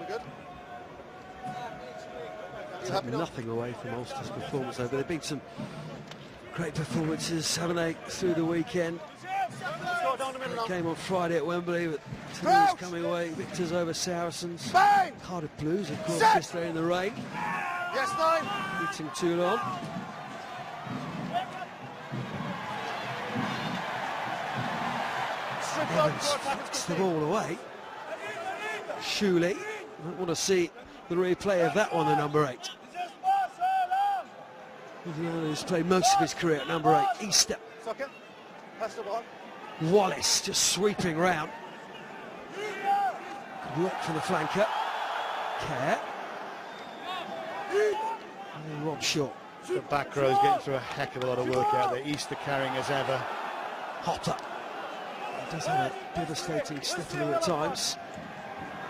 Speaker 1: Take nothing away from Ulster's performance, though, but there've been some great performances, haven't they, through the weekend. Game on Friday at Wembley, with Toulouse coming away, victors over Saracens. Cardiff Blues, of course, yesterday in the rain.
Speaker 3: Yes, 9.
Speaker 1: Beating Toulon. Evans flicks the ball away. Shuley I want to see the replay of that one, the number 8. He's played most of his career at number 8. Easter. Wallace just sweeping round. Good work from the flanker. Kerr. And Rob Shaw.
Speaker 4: The back row's getting through a heck of a lot of work out there. Easter carrying as ever.
Speaker 1: Hotter. He does have a devastating step in him at times.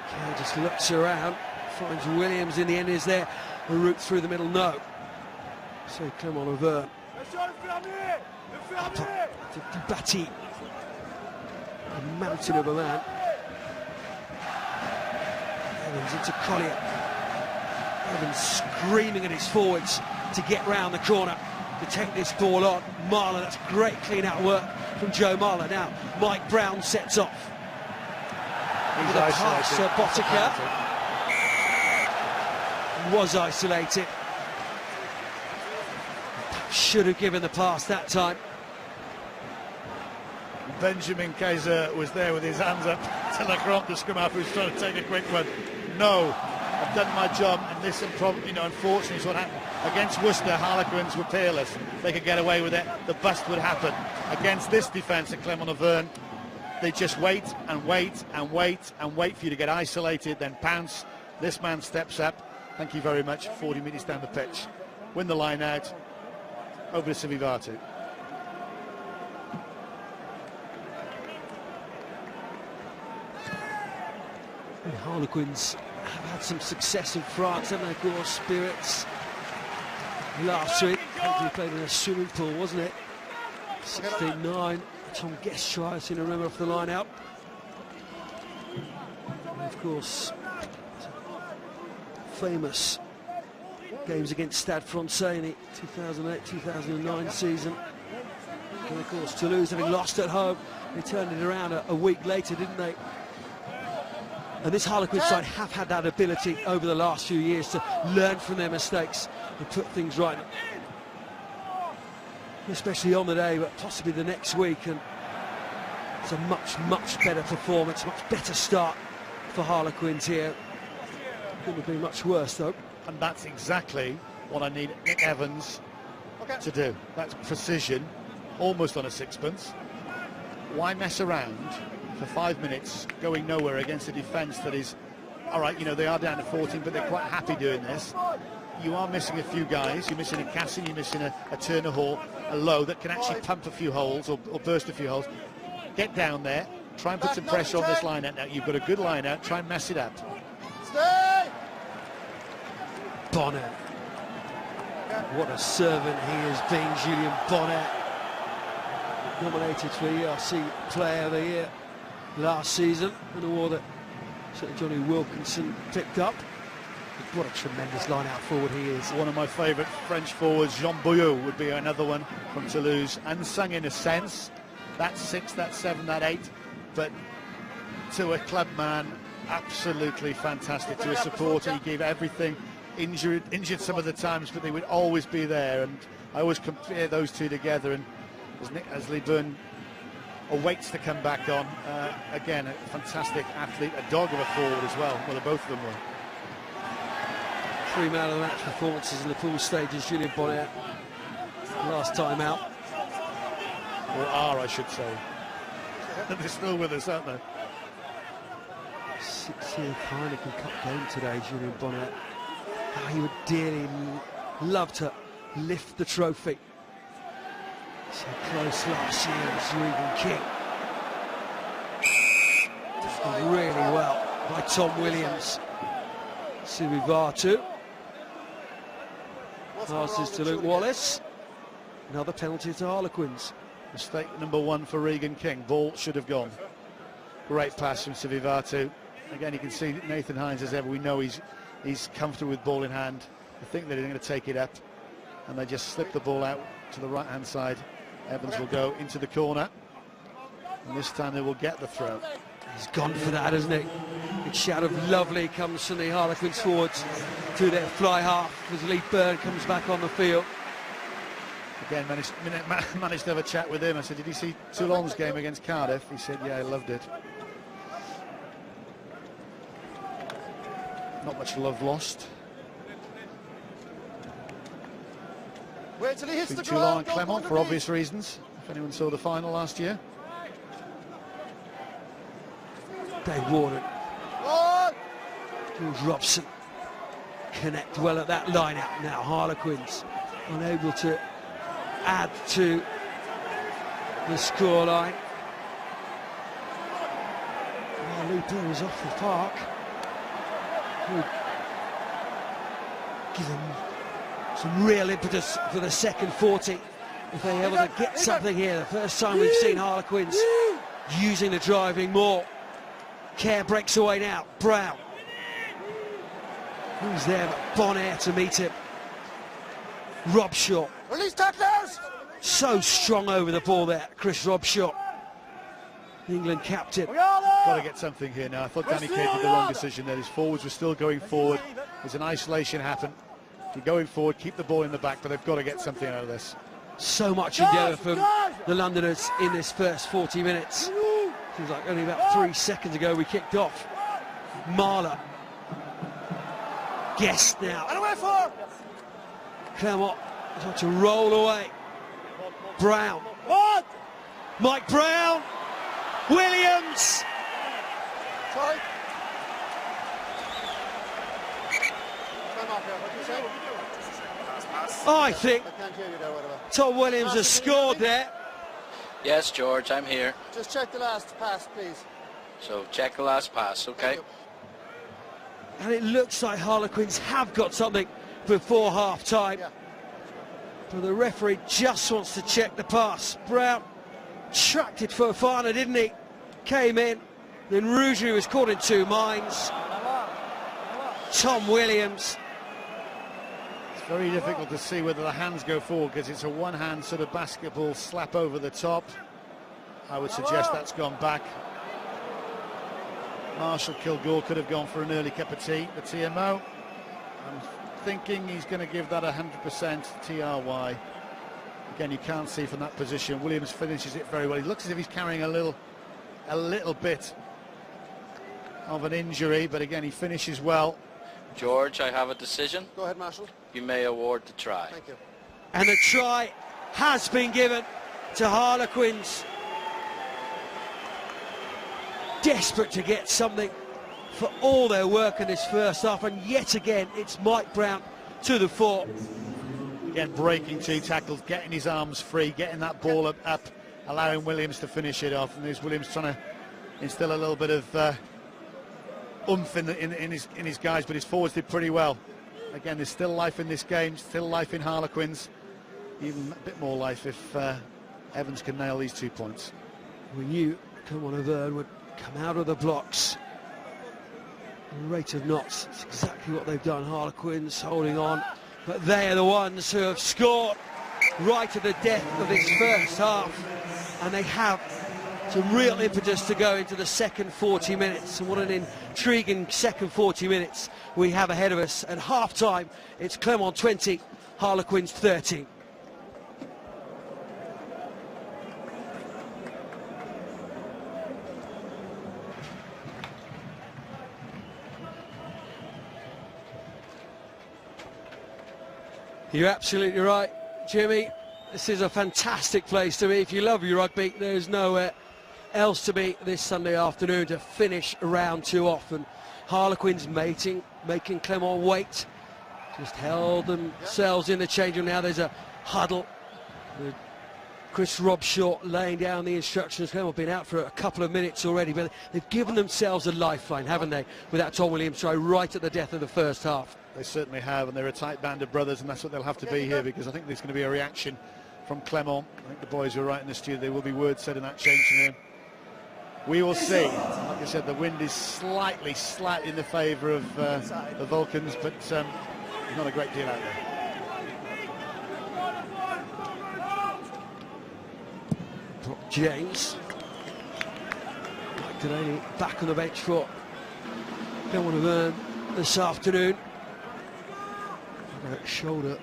Speaker 1: Kerr just looks around, finds Williams. In the end, is there a route through the middle? No. So Clermont Auvergne. Hotter to Batty. A mountain of a man. Evans into Collier. Evans screaming at his forwards to get round the corner to take this ball on. Marler, that's great clean-out work from Joe Marler. Now Mike Brown sets off.
Speaker 4: He's
Speaker 1: with a
Speaker 4: isolated.
Speaker 1: pass, Botica was isolated. Should have given the pass that time.
Speaker 4: Benjamin Kaiser was there with his hands up to Clermont, the scrum half, who's trying to take a quick one. No, I've done my job, and this, unfortunately, is what happened. Against Worcester, Harlequins were peerless. They could get away with it. The bust would happen. Against this defence at Clermont Auvergne, they just wait and wait and wait and wait for you to get isolated, then pounce. This man steps up. Thank you very much. 40 minutes down the pitch. Win the line out. Over to Sivivatu.
Speaker 1: The Harlequins have had some success in France, haven't they? Of course, Spirits last week. They played in a swimming pool, wasn't it? 16-9. Tom Guest try, I seem to remember off the line out. And of course, famous games against Stade Francais in the 2008-2009 season. And of course, Toulouse, having lost at home, they turned it around a week later, didn't they? And this Harlequin side have had that ability over the last few years to learn from their mistakes and put things right, especially on the day, but possibly the next week. And it's a much better performance, much better start for Harlequins here. Couldn't have been much worse, though.
Speaker 4: And that's exactly what I need Nick Evans to do. That's precision, almost on a sixpence. Why mess around for 5 minutes going nowhere against a defence that is, all right, they are down to 14, but they're quite happy doing this. You are missing a few guys. You're missing a Cassin, you're missing a Turner Hall, a Lowe that can actually pump a few holes or burst a few holes. Get down there, try and put some pressure on this line-out. Now you've got a good line-out, try and mess it up.
Speaker 3: Stay!
Speaker 1: Bonnet. What a servant he has been, Julien Bonnet. Nominated for ERC Player of the Year last season, an award that certainly Johnny Wilkinson picked up. What a tremendous line-out forward he is.
Speaker 4: One of my favourite French forwards, Jean Bouillot, would be another one from Toulouse. Unsung in a sense, that 6, that 7, that 8, but to a club man, absolutely fantastic. To a supporter, he gave everything. Injured some of the times, but they would always be there. And I always compare those two together. And as Lee Byrne awaits to come back on, again, a fantastic athlete, a dog of a forward as well. Well, both of them were.
Speaker 1: 3 man of the match performances in the pool stages. Julien Bonnet last time out,
Speaker 4: or are, I should say. They're still with us, aren't they?
Speaker 1: 60th Heineken Cup game today, Julien Bonnet. How he would dearly love to lift the trophy. So close last year was Regan King. Done really well by Tom Williams. Sivivatu. Passes to Luke Wallace. Another penalty to Harlequins.
Speaker 4: Mistake number 1 for Regan King. Ball should have gone. Great pass from Sivivatu. Again, you can see Nathan Hines, as ever, we know he's comfortable with ball in hand. I think they're going to take it up, and they just slip the ball out to the right-hand side. Evans will go into the corner, and this time they will get the throw.
Speaker 1: He's gone for that, hasn't he? Big shout of lovely comes from the Harlequins forwards to their fly half as Lee Byrne comes back on the field.
Speaker 4: Again, managed to have a chat with him. I said, did you see Toulon's game against Cardiff? He said, yeah, I loved it. Not much love lost.
Speaker 3: Wait till he hits the
Speaker 4: Between Toulon
Speaker 3: ground.
Speaker 4: and Clermont for obvious reasons, if anyone saw the final last year.
Speaker 1: Dave Warden.
Speaker 3: Oh!
Speaker 1: George Robson connect well at that line-out now. Harlequins unable to add to the scoreline. Lupo is off the park. Would give them some real impetus for the second 40 if they're able to get something here. The first time we've seen Harlequins using the driving more. Kerr breaks away now. Brown. Who's there but Bonaire to meet him? Robshaw.
Speaker 3: Release tacklers!
Speaker 1: So strong over the ball there, Chris Robshaw. England captain.
Speaker 4: Got to get something here now. I thought Danny Kerr did the wrong decision there. His forwards were still going forward. There's an isolation happen. Keep going forward, keep the ball in the back, but they've got to get something out of this.
Speaker 1: So much endeavour from the Londoners in this first 40 minutes. Seems like only about 3 seconds ago we kicked off. Marler. Guest now.
Speaker 3: And away for!
Speaker 1: Clermont has to roll away. Brown.
Speaker 3: What?
Speaker 1: Mike Brown. Williams.
Speaker 3: Sorry. Time off here. What do you say?
Speaker 1: I think
Speaker 3: I can't hear you there, whatever.
Speaker 1: Tom Williams has scored there.
Speaker 2: Yes, George, I'm here.
Speaker 3: Just check the last pass, please.
Speaker 2: So check the last pass, okay?
Speaker 1: And it looks like Harlequins have got something before half-time.
Speaker 3: Yeah.
Speaker 1: But the referee just wants to check the pass. Brown tracked it for Fofana, didn't he? Came in. Then Rougerie was caught in two minds. Tom Williams.
Speaker 4: It's very difficult to see whether the hands go forward because it's a one-hand sort of basketball slap over the top. I would suggest that's gone back. Marshall Kilgore could have gone for an early cup of tea, the TMO. I'm thinking he's going to give that 100% TRY. Again, you can't see from that position. Williams finishes it very well. He looks as if he's carrying a little bit of an injury, but again, he finishes well.
Speaker 2: George, I have a decision.
Speaker 3: Go ahead, Marshall.
Speaker 2: You may award the try.
Speaker 3: Thank you.
Speaker 1: And the try has been given to Harlequins. Desperate to get something for all their work in this first half, and yet again it's Mike Brown to the fore.
Speaker 4: Again, breaking two tackles, getting his arms free, getting that ball up, allowing Williams to finish it off. And there's Williams trying to instill a little bit of oomph in his guys, but his forwards did pretty well. Again, there's still life in this game, still life in Harlequins, even a bit more life if Evans can nail these 2 points.
Speaker 1: We knew Clermont would come out of the blocks. The rate of knots, it's exactly what they've done. Harlequins holding on, but they are the ones who have scored right at the death of this first half, and they have some real impetus to go into the second 40 minutes. And what an intriguing second 40 minutes we have ahead of us. At half-time, it's Clermont 20, Harlequins 13. You're absolutely right, Jimmy. This is a fantastic place to be. If you love your rugby, there's nowhere else to be this Sunday afternoon to finish round two off. And Harlequins making Clermont wait. Just held themselves in the change room. Now there's a huddle. Chris Robshaw laying down the instructions. Clermont been out for a couple of minutes already, but they've given themselves a lifeline, haven't they, with that Tom Williams try right at the death of the first half.
Speaker 4: They certainly have, and they're a tight band of brothers, and that's what they'll have to be here, because I think there's going to be a reaction from Clermont. I think the boys were right in the studio. There will be words said in that changing room. We will see. Like I said, the wind is slightly in the favour of the Vulcans, but there's not a great deal out there.
Speaker 1: Brock James. Mike Delaney back on the bench for Clermont this afternoon. Shoulder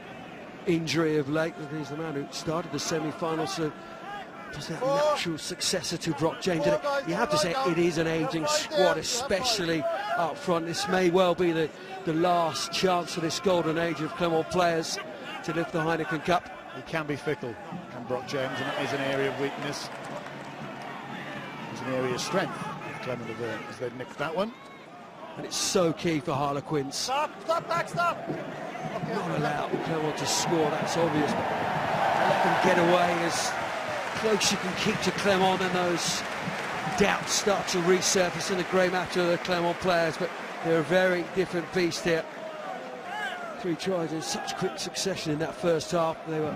Speaker 1: injury of late. He's the man who started the semi-final, so Was that natural successor to Brock James? And you have to say it is an ageing squad, especially up front. This may well be the last chance for this golden age of Clermont players to lift the Heineken Cup.
Speaker 4: He can be fickle, can Brock James, and that is an area of weakness. It's an area of strength of Clermont as they've nicked that one.
Speaker 1: And it's so key for Harlequins.
Speaker 3: Stop, back, stop. Okay,
Speaker 1: Not allowed Clermont to score, that's obvious. But let them get away as close you can keep to Clermont, and those doubts start to resurface in the grey matter of the Clermont players. But they're a very different beast here. 3 tries in such quick succession in that first half. They were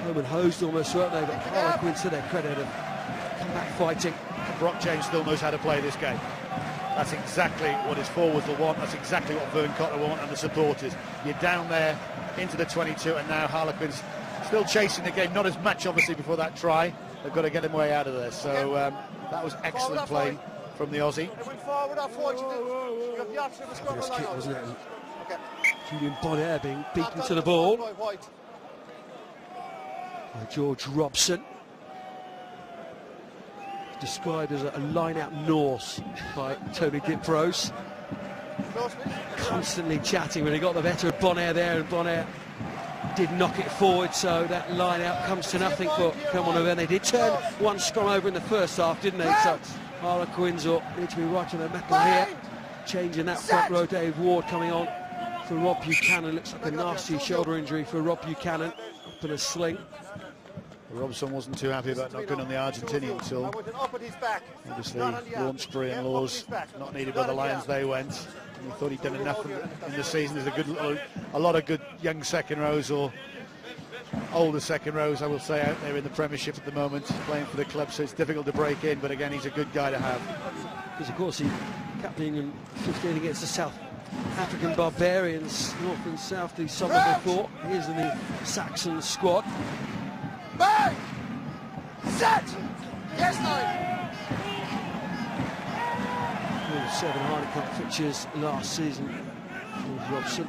Speaker 1: home and hosed almost, weren't they? But Harlequins, to their credit, have come back fighting.
Speaker 4: Brock James still knows how to play this game. That's exactly what his forwards will want. That's exactly what Vern Cotter want and the supporters. You're down there into the 22, and now Harlequins still chasing the game. Not as much, obviously, before that try. They've got to get them way out of there. So that was excellent play from the Aussie.
Speaker 3: It went forward, off white. You got the option of a scrum line out.
Speaker 1: Wasn't it?
Speaker 3: Okay.
Speaker 1: Julian Bonaire being beaten to the ball by George Robson. Described as a line-out Norse by Tony Diprose. Constantly chatting when he got the better of Bonaire there, and Bonaire did knock it forward, so that line-out comes to nothing for Clermont. They did turn one scrum over in the first half, didn't they? So Harlequins will need to be right on their mettle here. Changing that front row, Dave Ward coming on for Rob Buchanan. Looks like a nasty shoulder injury for Rob Buchanan, up in a sling.
Speaker 4: Robson wasn't too happy about not going on the Argentinian tour. Obviously, Launchbury and Laws not needed by the Lions. They went. And he thought he'd done enough in the season. There's a lot of good young second rows, or older second rows, I will say, out there in the Premiership at the moment, playing for the club. So it's difficult to break in. But again, he's a good guy to have.
Speaker 1: Because of course he captaining in 15 against the South African Barbarians, North and South, the summer before. He is in the Saxon squad.
Speaker 3: Bang! Set! Yes,
Speaker 1: 7 Heineken Cup fixtures last season. George Robson,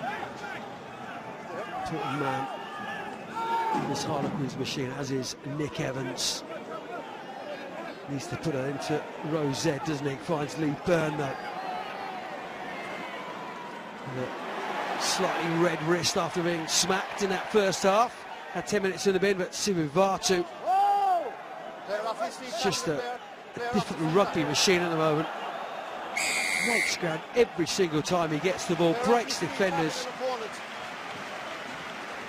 Speaker 1: important man in this Harlequins machine, as is Nick Evans. Needs to put it into row Z, doesn't he? Finds Lee Byrne though. And a slightly red wrist after being smacked in that first half. Had 10 minutes in the bin, but Sivu Vatu, just a different rugby machine at the moment. Makes ground every single time he gets the ball, breaks defenders.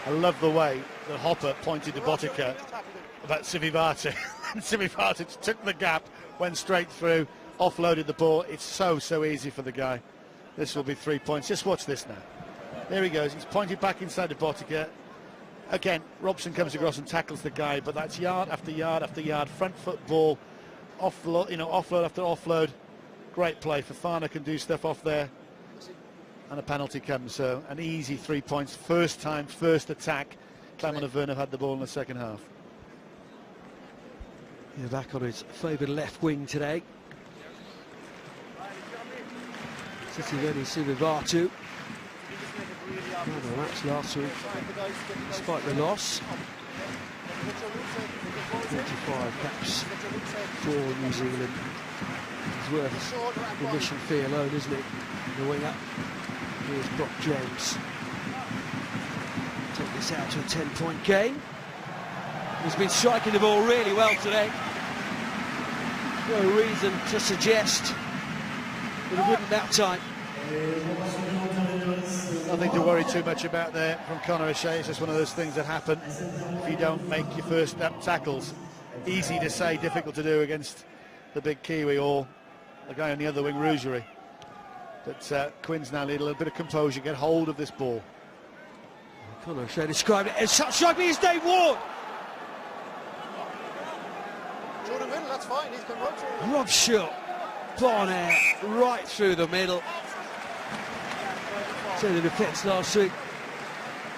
Speaker 4: I love the way that Hopper pointed to Botica about Sivu Vatu. Sivu Vatu took the gap, went straight through, offloaded the ball. It's so easy for the guy. This will be 3 points. Just watch this now. There he goes. He's pointed back inside the Botica. Again, Robson comes across and tackles the guy, but that's yard after yard after yard, front foot ball, offload, offload after offload. Great play. Fofana can do stuff off there, and a penalty comes. So an easy 3 points. First time, first attack. Clermont and Vern have had the ball in the second half.
Speaker 1: He's back on his favoured left wing today. City ready, Sivu Vatu. No match last week, despite the loss. 25 caps for New Zealand. He's worth the mission fee alone, isn't it? The winger. Here's Brock James. Take this out to a 10-point game. He's been striking the ball really well today. No reason to suggest that he wouldn't that time.
Speaker 4: Nothing to worry too much about there from Conor O'Shea. It's just one of those things that happen if you don't make your first tackles. Easy to say, difficult to do against the big Kiwi or the guy on the other wing, Rougerie. But Quins now need a little bit of composure, get hold of this ball.
Speaker 1: Conor O'Shea described it as such striking as Dave Ward.
Speaker 3: Through the middle, that's fine. He's come right through.
Speaker 1: Rob shot. Bonaire right through the middle. So the defence last week,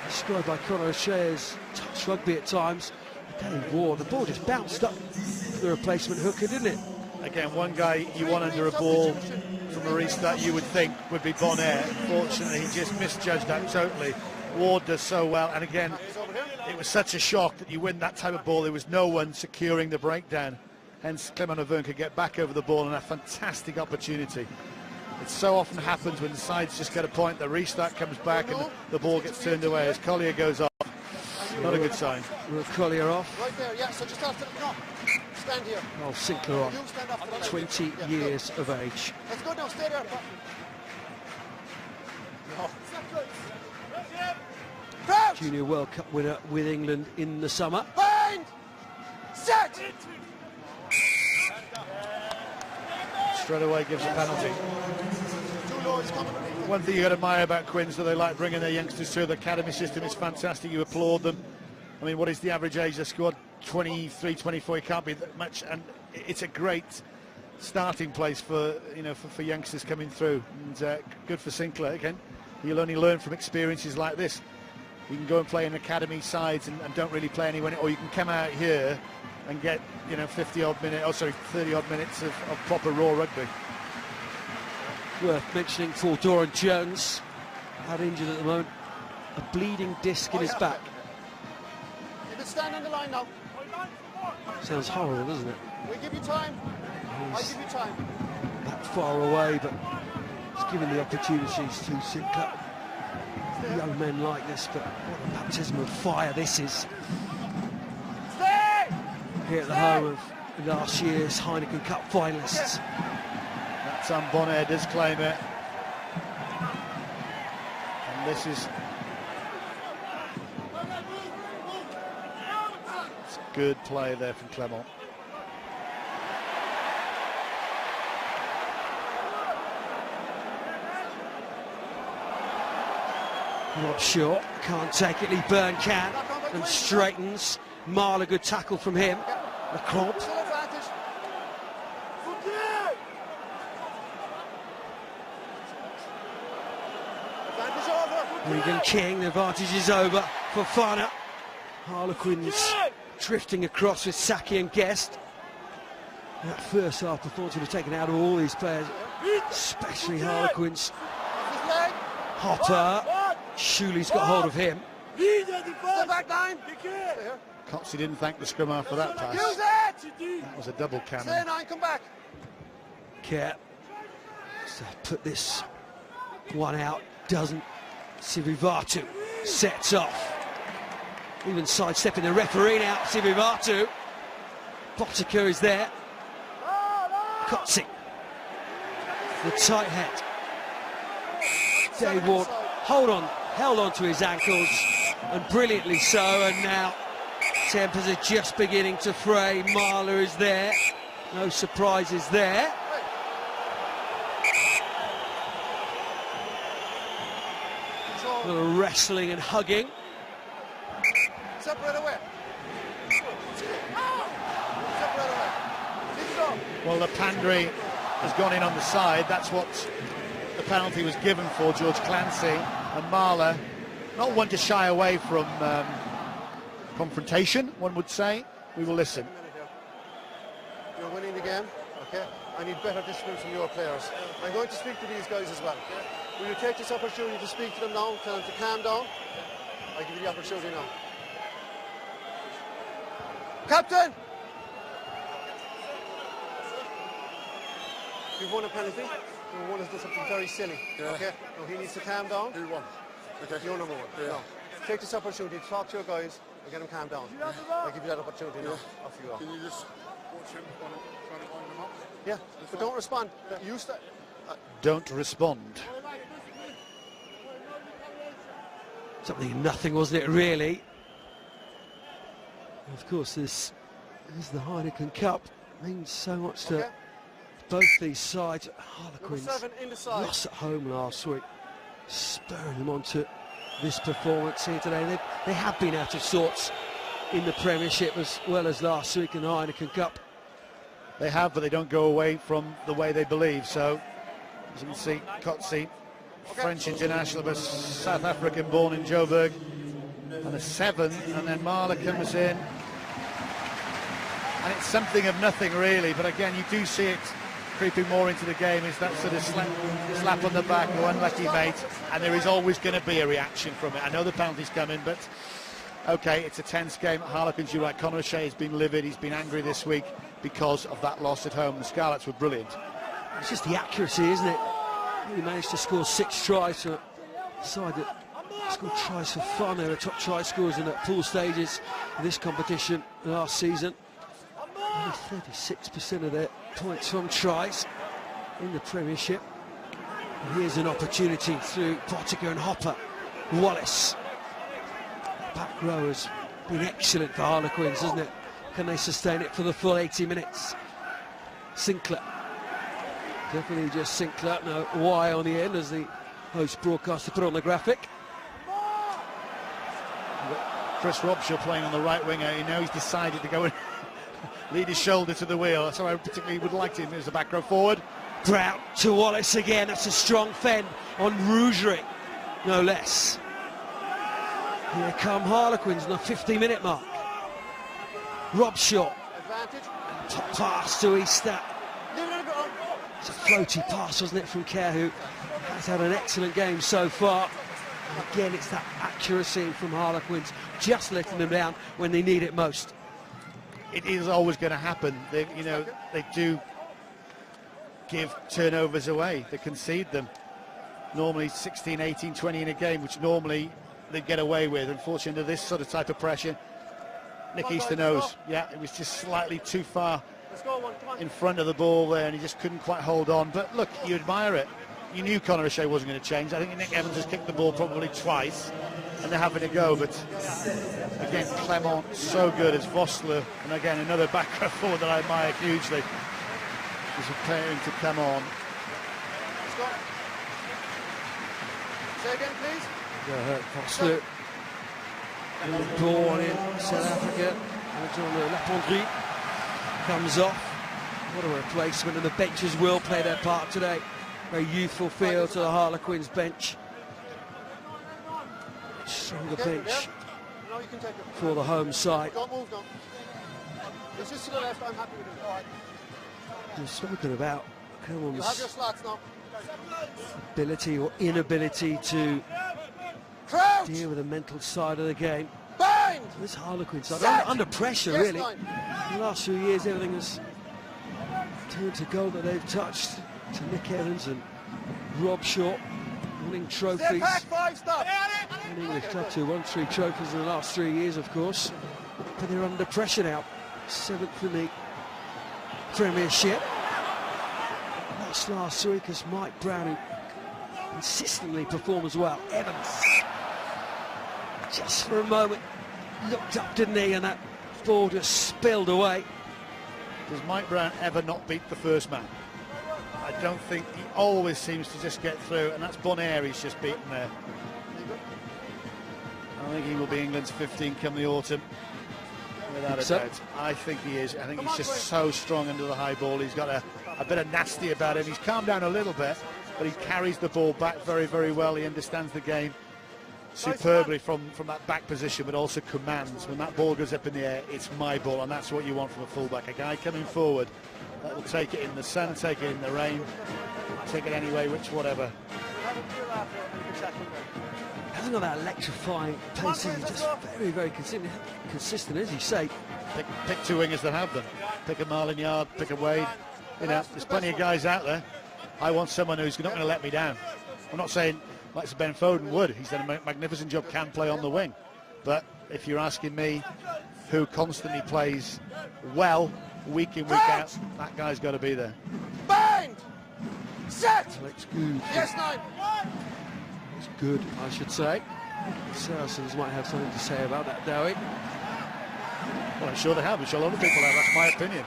Speaker 1: described by Conor O'Shea as touch rugby at times. Dave Ward, the ball just bounced up the replacement hooker, didn't it?
Speaker 4: Again, one guy you want under a ball from a restart you would think would be Bonaire. Fortunately, he just misjudged that totally. Ward does so well, and again, it was such a shock that you win that type of ball. There was no one securing the breakdown. Hence, Clermont could get back over the ball, and a fantastic opportunity. It so often happens when the sides just get a point, the restart comes back and the ball gets turned away as Collier goes off. Not a good sign.
Speaker 1: Collier off.
Speaker 3: Right there, yeah, so just after, no, stand here.
Speaker 1: Oh, Sinclair on.
Speaker 3: You stand after the leg.
Speaker 1: 20 years of age.
Speaker 3: That's good now, stay there. No. Crouch!
Speaker 1: Junior World Cup winner with England in the summer.
Speaker 3: Bind! Set!
Speaker 4: Straight away gives a penalty.
Speaker 3: Too low, he's coming.
Speaker 4: One thing you got to admire about Quins, that they like bringing their youngsters through. The academy system is fantastic. You applaud them. I mean, what is the average age of the squad? 23, 24. It can't be that much, and it's a great starting place for for youngsters coming through. And good for Sinclair again. You'll only learn from experiences like this. You can go and play in academy sides and don't really play anywhere, or you can come out here and get 30 odd minutes of proper raw rugby.
Speaker 1: Worth mentioning for Doran Jones, out injured at the moment, a bleeding disc in his back.
Speaker 3: You can stand on the line now.
Speaker 1: Sounds horrible, doesn't it?
Speaker 3: We give you time. I give you time.
Speaker 1: That far away, but it's given the opportunities to Sinclair. Young men like this, but what a baptism of fire this is.
Speaker 3: Stay!
Speaker 1: Here at the home of last year's Heineken Cup finalists.
Speaker 4: That Sam Bonnet does claim it. And this is... It's good play there from Clermont.
Speaker 1: Not sure, can't take it, Lee Byrne can, and straightens. Marler, good tackle from him. Clermont.
Speaker 3: Still advantage. Advantage over.
Speaker 1: Regan King, the advantage is over for Fana. Harlequins drifting across with Saki and Guest. That first half performance would have taken out all these players, especially Harlequins.
Speaker 3: Off his leg.
Speaker 1: Hopper, Shuley's got hold of him.
Speaker 3: Step back line.
Speaker 4: Cotsey didn't thank the scrum after that pass.
Speaker 3: Use it.
Speaker 4: That was a double
Speaker 3: Stay
Speaker 4: cannon.
Speaker 3: 9, come back.
Speaker 1: Care. So put this one out, doesn't. Sivivatu sets off. Even sidestepping the referee now, Sivivatu. Botica is there. Cotsey. The tight head. Dave Ward held on to his ankles, and brilliantly so, and now tempers are just beginning to fray. Marler is there, no surprises there. A little wrestling and hugging.
Speaker 3: Separate away. Separate away. Leave it up.
Speaker 4: Well, the Pandry has gone in on the side. That's what the penalty was given for, George Clancy. And Marler, not one to shy away from confrontation, one would say. We will listen.
Speaker 3: You're winning the game, okay? I need better discipline from your players. I'm going to speak to these guys as well. Will you take this opportunity to speak to them now, tell them to calm down? I give you the opportunity now. Captain! You've won a penalty. Number one has done something very silly. Yeah. Okay? Now he needs to calm down.
Speaker 5: Who won? Okay.
Speaker 3: You're number one.
Speaker 5: Yeah.
Speaker 3: No. Take this opportunity to talk to your guys and get them calm down. I give you that opportunity now. Off you go.
Speaker 5: Can you just watch him trying to wind them up?
Speaker 3: Yeah, but don't respond. You start.
Speaker 4: Don't respond.
Speaker 1: Something nothing, wasn't it, really? And of course, this is the Heineken Cup. Means so much to both these sides. Harlequins
Speaker 3: Number 7 in the side.
Speaker 1: lost at home last week, spurring them onto this performance here today. They have been out of sorts in the Premiership as well as last week in the Heineken Cup.
Speaker 4: They have, but they don't go away from the way they believe. So, as you can see, Cotsey, French international, but South African born in Joburg, and a 7, and then Marler comes in. And it's something of nothing really, but again, you do see it creeping more into the game, is that sort of slap on the back, oh unlucky mate, and there is always going to be a reaction from it. I know the penalty's coming, but Okay, it's a tense game at Harlequins. You're right, Conor O'Shea has been livid, he's been angry this week because of that loss at home. The Scarlets were brilliant.
Speaker 1: It's just the accuracy, isn't it? He managed to score 6 tries for a side that scored tries for fun. They were top try scorers in the pool stages of this competition last season. Only 36% of their points from tries in the Premiership. And here's an opportunity through Pottinger and Hopper. Wallace. Back row has been excellent for Harlequins, hasn't it? Can they sustain it for the full 80 minutes? Sinclair. Definitely just Sinclair, no Y on the end as the host broadcaster put on the graphic.
Speaker 4: Chris Robshaw playing on the right winger. You know, he's decided to go and lead his shoulder to the wheel. That's how I particularly would like him as a back row forward.
Speaker 1: Brown to Wallace again. That's a strong fend on Rougerie, no less. Here come Harlequins on the 50-minute mark. Robshaw.
Speaker 3: Advantage.
Speaker 1: Top pass to Easter. It's a floaty pass, wasn't it, from Kerr, who has had an excellent game so far. And again, it's that accuracy from Harlequins, just letting them down when they need it most.
Speaker 4: It is always going to happen. They do give turnovers away. They concede them. Normally 16, 18, 20 in a game, which normally they get away with. Unfortunately, under this sort of type of pressure, Nick Easter knows. Yeah, it was just slightly too far in front of the ball there, and he just couldn't quite hold on. But look, you admire it. You knew Conor O'Shea wasn't going to change. I think Nick Evans has kicked the ball probably twice, and they're having a go. But again, Clermont so good as Vosler, and again another back row forward that I admire hugely, is preparing to come on.
Speaker 3: Say again, please.
Speaker 1: Vosler, born in South Africa, John Lapondry, comes off. What a replacement, and the benches will play their part today. Very youthful feel to the Harlequins bench. Stronger bench for the home side.
Speaker 3: Don't move, don't. It's just to the left, I'm happy with it. All right.
Speaker 1: We've spoken about
Speaker 3: You have your
Speaker 1: Clermont's
Speaker 3: slots now.
Speaker 1: ability or inability to
Speaker 3: Crouch!
Speaker 1: deal with the mental side of the game.
Speaker 3: Bind!
Speaker 1: This Harlequins side
Speaker 3: Set!
Speaker 1: under pressure,
Speaker 3: Yes,
Speaker 1: really.
Speaker 3: line.
Speaker 1: In the last few years, everything has turned to goal that they've touched. To Nick Evans and Robshaw winning trophies.
Speaker 3: Step back, 5, stop!
Speaker 1: An English club to won 3 trophies in the last 3 years, of course. But they're under pressure now. 7th in the Premiership. That's last week as Mike Brown, who consistently performs well. Evans, just for a moment, looked up, didn't he? And that ball just spilled away.
Speaker 4: Does Mike Brown ever not beat the first man? I don't think. He always seems to just get through, and that's Bonaire he's just beaten there. I think he will be England's 15 come the autumn, without a doubt. I think he is. I think he's just so strong under the high ball. He's got a bit of nasty about him. He's calmed down a little bit, but he carries the ball back very, very well. He understands the game superbly from that back position, but also commands. When that ball goes up in the air, it's my ball, and that's what you want from a fullback. A guy coming forward that will take it in the sun, take it in the rain, take it anyway, whatever.
Speaker 1: Hasn't got that electrifying pace, he's just very, very consistent, as you say.
Speaker 4: Pick 2 wingers that have them. Pick a Marlon Yard, pick a Wade. You know, there's plenty of guys out there. I want someone who's not going to let me down. I'm not saying like Ben Foden would. He's done a magnificent job, can play on the wing. But if you're asking me who constantly plays well, week in, week out, that guy's got to be there.
Speaker 3: Bind! Set!
Speaker 1: Looks good.
Speaker 3: Yes, 9.
Speaker 1: It's good, I should say. Saracens might have something to say about that, Dowie.
Speaker 4: Well, I'm sure they have. I'm sure a lot of people have. That's my opinion.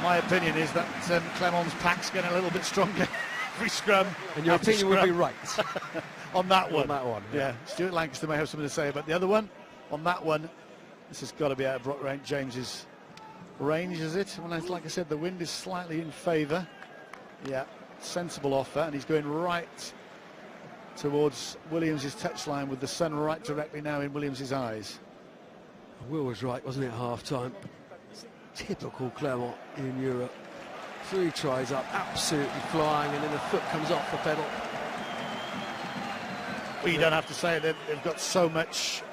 Speaker 4: My opinion is that Clermont's pack's getting a little bit stronger every scrum.
Speaker 1: And your opinion would be right.
Speaker 4: On that one.
Speaker 1: On that one,
Speaker 4: yeah. Stuart Lancaster may have something to say about the other one. On that one, this has got to be out of Brock James's range, is it? Well, like I said, the wind is slightly in favour. Yeah, sensible offer, and he's going right towards Williams's touchline with the sun right directly now in Williams's eyes.
Speaker 1: Will was right, wasn't it, at half-time? Typical Clermont in Europe. 3 tries up, absolutely flying, and then the foot comes off the pedal.
Speaker 4: Well, you don't have to say that they've got so much.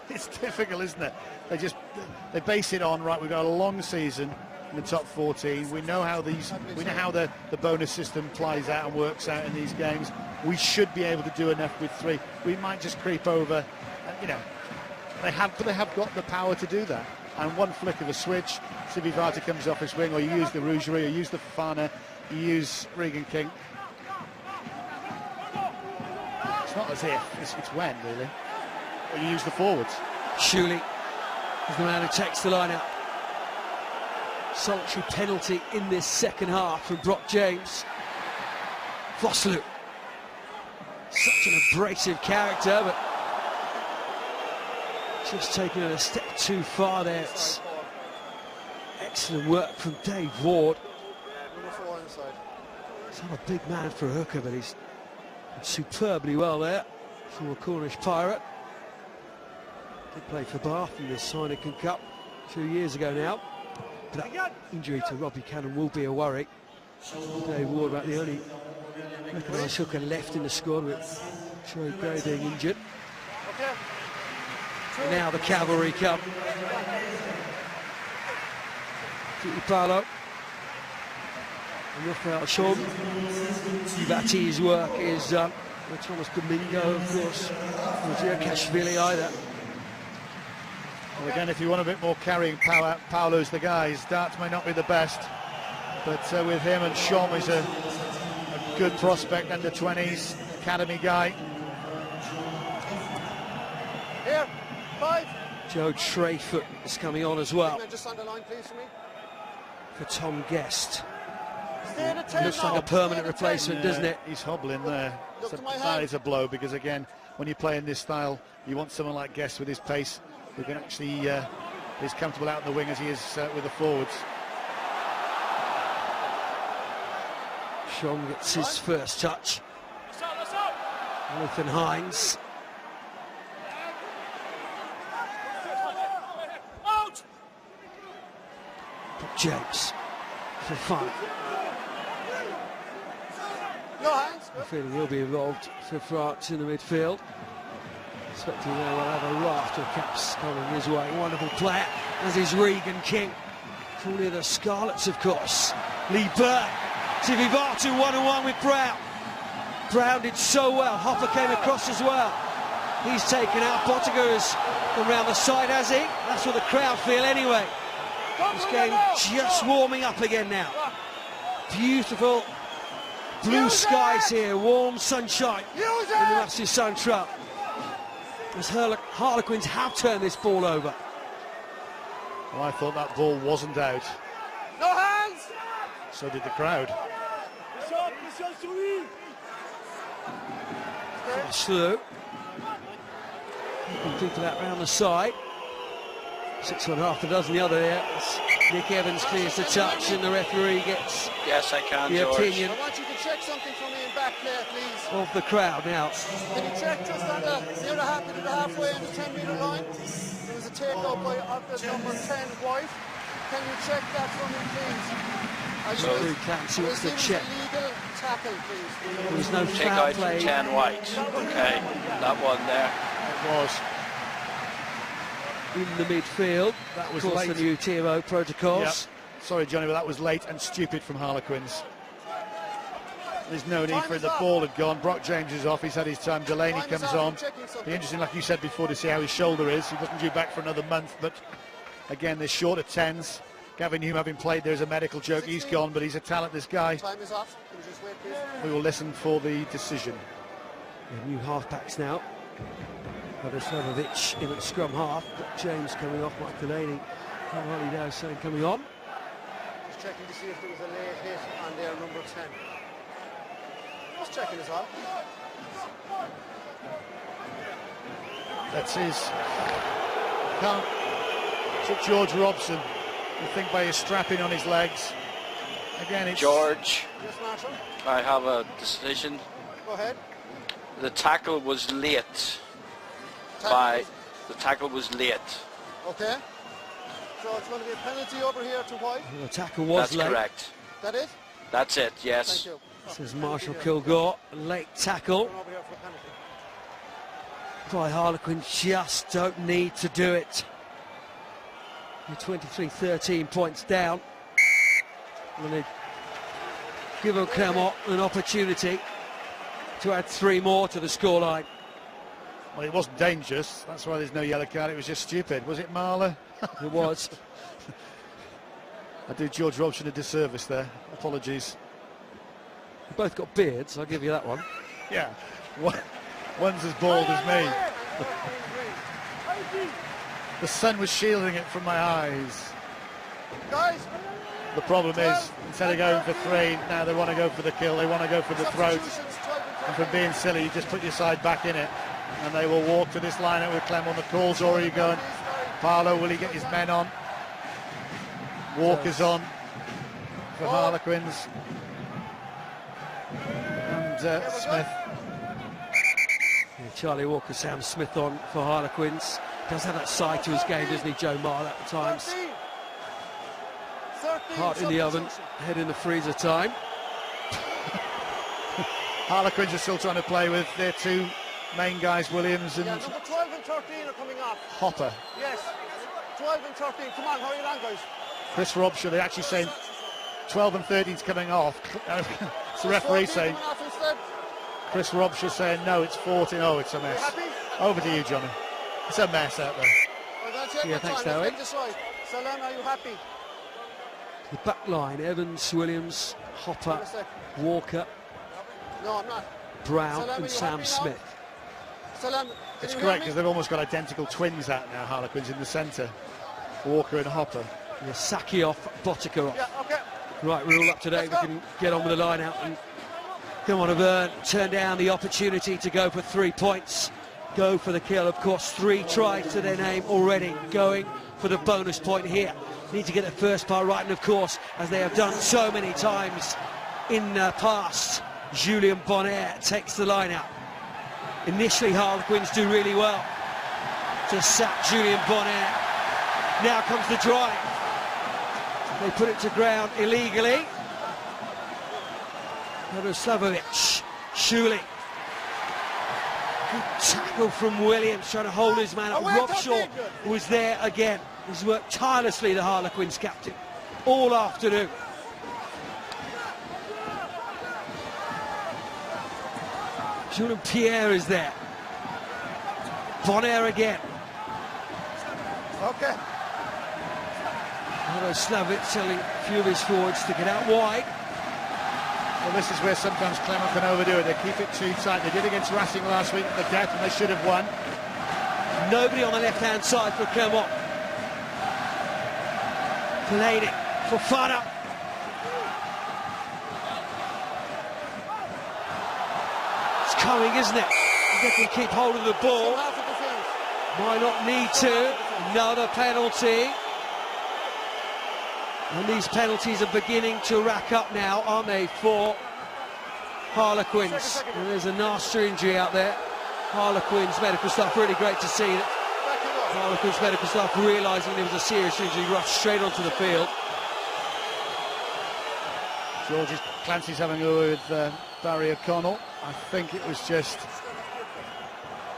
Speaker 4: It's difficult, isn't it? They base it on, right, we've got a long season in the top 14. We know how the bonus system plays out and works out in these games. We should be able to do enough with 3. We might just creep over, you know. They have got the power to do that. And one flick of a switch, Sivivati comes off his wing, or you use the Rougerie, or you use the Fafana, you use Regan King. It's not as if, it's when, really. Or you use the forwards.
Speaker 1: Shuley is the man who takes the line out. Solitary penalty in this second half from Brock James. Vosloo. Such an abrasive character, but just taking it a step too far there. It's excellent work from Dave Ward.
Speaker 3: Number 4 inside.
Speaker 1: He's not a big man for a hooker, but he's done superbly well there for a Cornish Pirate. Did play for Bath in this Heineken Cup 2 years ago now. But that injury to Robbie Cannon will be a worry. Dave Ward about the only recognised hooker left in the squad, with Troy Gray being injured. And now the cavalry come. Titi Paolo and Rafael Sean. Ivati's work is done. With Thomas Domingo, of course. Roger Kashvili either.
Speaker 4: Well, again, if you want a bit more carrying power, Paolo's the guy. His darts may not be the best, but with him and Shom is a good prospect, under 20s, academy guy.
Speaker 3: Here, 5.
Speaker 1: Joe Treyfoot is coming on as well.
Speaker 3: Just on the line, please, for me.
Speaker 1: For Tom Guest.
Speaker 3: Stay at 10
Speaker 1: Looks
Speaker 3: now.
Speaker 1: like a permanent
Speaker 3: Stay at 10.
Speaker 1: replacement, doesn't it?
Speaker 4: He's hobbling there.
Speaker 3: Look
Speaker 4: So
Speaker 3: to my
Speaker 4: that
Speaker 3: hand.
Speaker 4: is a blow, because again, when you play in this style, you want someone like Guest with his pace who can actually is comfortable out in the wing as he is with the forwards.
Speaker 1: Sean gets his first touch. Jonathan Hines. James for fun.
Speaker 3: No hands.
Speaker 1: I feel he'll be involved for France in the midfield. Expecting there will have a raft of caps coming his way. Wonderful player, as is Regan King. Formerly the Scarlets, of course. Lee Burke. Sivivatu 1-on-1 with Brown. Brown did so well. Hopper came across as well. He's taken out. Pottinger has gone round the side, has he? That's what the crowd feel anyway. This game just warming up again now. Beautiful blue skies here, warm sunshine in the massive sun trap. As Harlequins have turned this ball over.
Speaker 4: Well, I thought that ball wasn't out.
Speaker 3: No hands.
Speaker 4: So did the crowd.
Speaker 1: Slow. People out round the side. 6 and half a dozen the other there. Nick Evans clears the touch and the referee gets
Speaker 2: Yes, I can,
Speaker 1: the
Speaker 2: George.
Speaker 1: opinion
Speaker 3: I want you to check something for me in back there, please.
Speaker 1: of the crowd now.
Speaker 3: Can you check just on near the halfway on the 10-metre line? There was a takeout by number 10 White. Can you check that for me, please?
Speaker 1: So Clancy wants to check.
Speaker 3: Legal tackle, please.
Speaker 1: There was no
Speaker 2: Take
Speaker 1: foul
Speaker 2: out
Speaker 1: play.
Speaker 2: 10 white. Okay, that one there.
Speaker 4: It was.
Speaker 1: In the midfield.
Speaker 4: That was
Speaker 1: Of course,
Speaker 4: late.
Speaker 1: the new TMO protocols.
Speaker 4: Yep. Sorry, Johnny, but that was late and stupid from Harlequins. There's no need for it. The ball had gone. Brock James is off. He's had his time. Delaney
Speaker 3: Time is
Speaker 4: comes
Speaker 3: up.
Speaker 4: on.
Speaker 3: I'm checking something.
Speaker 4: Be interesting, like you said before, to see how his shoulder is. He doesn't due back for another month, but again, they're short of 10s. Gavin Hume, having played there, is a medical joke. He's gone, but he's a talent, this guy.
Speaker 3: Time is off. Can you just wait, please?
Speaker 4: We will listen for the decision.
Speaker 1: The new half-backs now. Radoslavovic in at scrum half. Brock James coming off. Mike Delaney. Harley Dow saying coming on.
Speaker 3: Just checking to see if there was a late hit on their number 10. Just checking as well.
Speaker 4: That's his. Can't. Took George Robson. I think by his strapping on his legs. Again, it's
Speaker 2: George,
Speaker 3: Yes, Marshall.
Speaker 2: I have a decision.
Speaker 3: Go ahead.
Speaker 2: The tackle was late. The tackle was late.
Speaker 3: Okay. So it's going to be a penalty over here to White.
Speaker 1: The tackle was
Speaker 2: That's
Speaker 1: late.
Speaker 2: correct.
Speaker 3: That it?
Speaker 2: That's it,
Speaker 3: Thank
Speaker 2: yes.
Speaker 3: you.
Speaker 1: Says Marshall Kilgore. Late tackle.
Speaker 3: Going over here for a penalty.
Speaker 1: Boy, Harlequins just don't need to do it. They're 23-13 points down. And they give Clermont an opportunity to add 3 more to the scoreline.
Speaker 4: Well, it wasn't dangerous. That's why there's no yellow card. It was just stupid. Was it Marler?
Speaker 1: It was.
Speaker 4: I do George Robson a disservice there. Apologies.
Speaker 1: They both got beards, I'll give you that one.
Speaker 4: Yeah. One's as bald as me. The sun was shielding it from my eyes.
Speaker 3: Guys,
Speaker 4: The problem is, instead of going for 3, now they want to go for the kill. They want to go for the throat. And from being silly, you just put your side back in it. And they will walk to this lineup with Clermont. The call's already going. Barlow, will he get his men on? Walker's on for Harlequins. And Smith.
Speaker 1: Yeah, Charlie Walker, Sam Smith on for Harlequins. Does have that side to his game, doesn't he, Joe Marler at times?
Speaker 3: 13
Speaker 1: Heart in the oven, head in the freezer time.
Speaker 4: Harlequins are still trying to play with their 2 main guys, Williams and
Speaker 3: Yeah, number 12 and 13 are coming off.
Speaker 4: Hopper.
Speaker 3: Yes, 12 and 13. Come on, hurry along, guys.
Speaker 4: Chris Robshaw, they're actually saying 12 and 13's coming off. It's the referee saying,
Speaker 3: Coming off instead.
Speaker 4: Chris Robshaw saying no, it's 14. Oh, it's a
Speaker 3: Are you
Speaker 4: mess.
Speaker 3: happy?
Speaker 4: Over to you, Johnny. It's a mess out there.
Speaker 3: We're going to take
Speaker 1: Yeah,
Speaker 3: our
Speaker 1: thanks,
Speaker 3: time.
Speaker 1: Howie.
Speaker 3: Let's take this side. Salam, are you happy?
Speaker 1: The back line, Evans, Williams, Hopper,
Speaker 3: Wait a sec.
Speaker 1: Walker,
Speaker 3: No, I'm not.
Speaker 1: Brown
Speaker 3: Salam, are
Speaker 1: and
Speaker 3: you
Speaker 1: Sam
Speaker 3: happy now?
Speaker 1: Smith.
Speaker 3: Salam,
Speaker 4: It's
Speaker 3: can you
Speaker 4: correct,
Speaker 3: hear
Speaker 4: because
Speaker 3: me?
Speaker 4: they've almost got identical twins out now, Harlequins in the centre. Walker and Hopper.
Speaker 1: Saki off, Botica off.
Speaker 3: Yeah, okay.
Speaker 1: Right, we're all up to date. We can get on with the line out and come on, Avern. Turn down the opportunity to go for 3 points. Go for the kill. Of course, 3 tries to their name already. Going for the bonus point here. Need to get the first part right, and of course, as they have done so many times in the past, Julien Bonner takes the line out. Initially, Harlequins do really well to sack Julien Bonner. Now comes the drive. They put it to ground illegally. Radoslavovic, Shuley. Good tackle from Williams, trying to hold his man up. Robshaw was there again. He's worked tirelessly, the Harlequins captain, all afternoon. Julien Pierre is there. Bonner again.
Speaker 3: Okay.
Speaker 1: Radoslavovic telling a few of his forwards to get out wide.
Speaker 4: Well, this is where sometimes Clermont can overdo it. They keep it too tight. They did against Racing last week at the death, and they should have won.
Speaker 1: Nobody on the left-hand side for Clermont. Played it for Fada. It's coming, isn't it? They can keep hold of the ball.
Speaker 3: Half of the defence.
Speaker 1: Might not need to. Another penalty. And these penalties are beginning to rack up now, aren't they, for Harlequins? And there's a nasty injury out there. Harlequins medical staff, really great to see that
Speaker 3: Back it up.
Speaker 1: Harlequins medical staff realising there was a serious injury, rushed straight onto the field.
Speaker 4: Clancy's having a word with Barry O'Connell. I think it was just...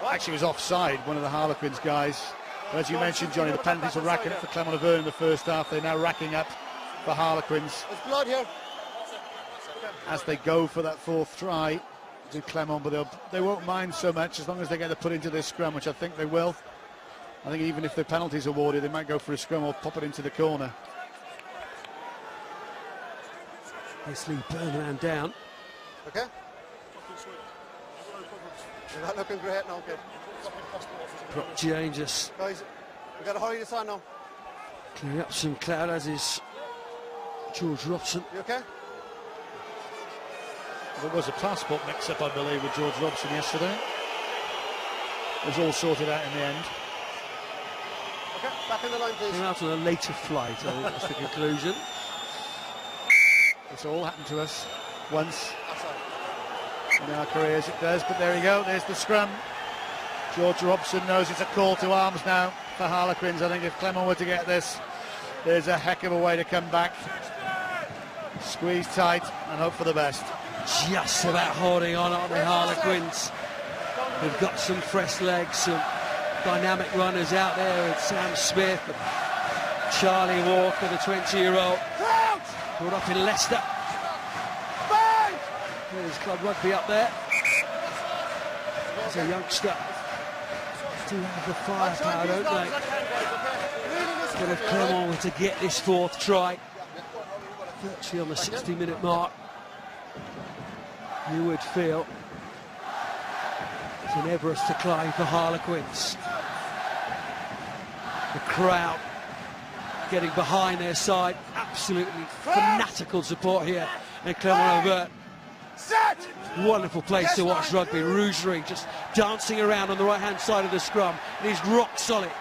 Speaker 4: Actually, it was offside, one of the Harlequins guys. But as you mentioned, Johnny, the penalties were racking up for Clermont Auvergne in the first half. They're now racking up for Harlequins
Speaker 3: There's blood here.
Speaker 4: as they go for that 4th try to Clermont, but they won't mind so much as long as they get to put into this scrum, which I think they will. I think even if the penalty's awarded, they might go for a scrum or pop it into the corner.
Speaker 1: Nicely Burnham down.
Speaker 3: Okay. You're not looking great now, kid.
Speaker 1: Brock James
Speaker 3: Guys, we got to hurry this on now.
Speaker 1: clearing up some cloud, as is George Robson.
Speaker 3: You okay?
Speaker 4: There was a passport mix-up, I believe, with George Robson yesterday. It was all sorted out in the end.
Speaker 3: Okay, back in the line, please.
Speaker 1: Came out on a later flight, I think that's the conclusion.
Speaker 4: It's all happened to us once
Speaker 3: Offside.
Speaker 4: in our careers, it does, but there you go, there's the scrum. George Robson knows it's a call to arms now for Harlequins. I think if Clermont were to get this, there's a heck of a way to come back. Squeeze tight and hope for the best.
Speaker 1: Just about holding on, aren't they, Harlequins? They've got some fresh legs, some dynamic runners out there with Sam Smith, and Charlie Walker, the 20-year-old, brought up in Leicester. There's club rugby up there. As a youngster, do have the firepower, don't they? But if Clermont were to get this fourth try, virtually on the 60-minute mark, you would feel it's an Everest to climb for Harlequins. The crowd getting behind their side, absolutely fanatical support here in Clermont Auvergne. Wonderful place to watch rugby. Rougerie just dancing around on the right-hand side of the scrum. And he's rock solid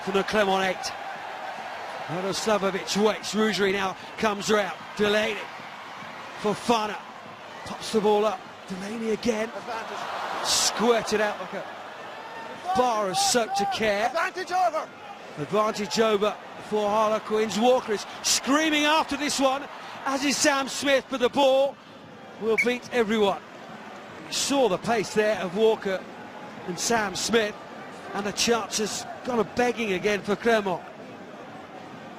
Speaker 1: from the Clermont 8. Radoslavovic waits. Rougerie now comes around. Delaney. Fofana pops the ball up. Delaney again. Squirted out like a bar of soap to care. Advantage over for Harlequins. Walker is screaming after this one, as is Sam Smith, but the ball will beat everyone. You saw the pace there of Walker and Sam Smith, and the chances gone a begging again for Clermont.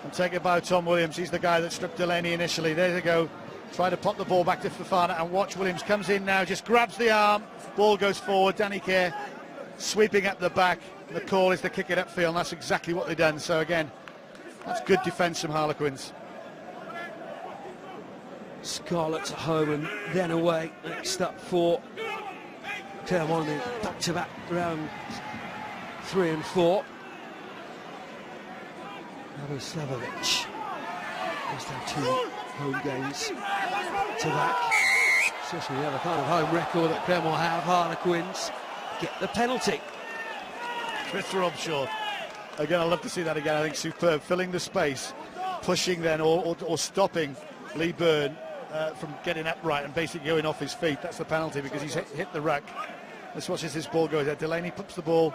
Speaker 4: And take it by Tom Williams. He's the guy that struck Delaney initially. There they go. Try to pop the ball back to Fofana, and watch Williams comes in now, just grabs the arm, ball goes forward. Danny Kerr sweeping up the back. The call is to kick it upfield, and that's exactly what they've done. So again, that's good defence from Harlequins.
Speaker 1: Scarlets at home and then away. Next up for Clermont in back-to-back round 3 and 4. Radoslavovic just had 2 home games to back. Especially the other kind of home record that Clermont have. Harlequins get the penalty.
Speaker 4: Chris Robshaw. Again, I'd love to see that again. I think superb. Filling the space, pushing then or stopping Lee Byrne from getting upright and basically going off his feet. That's the penalty because he's hit the ruck. Let's watch as this ball goes there. Delaney puts the ball,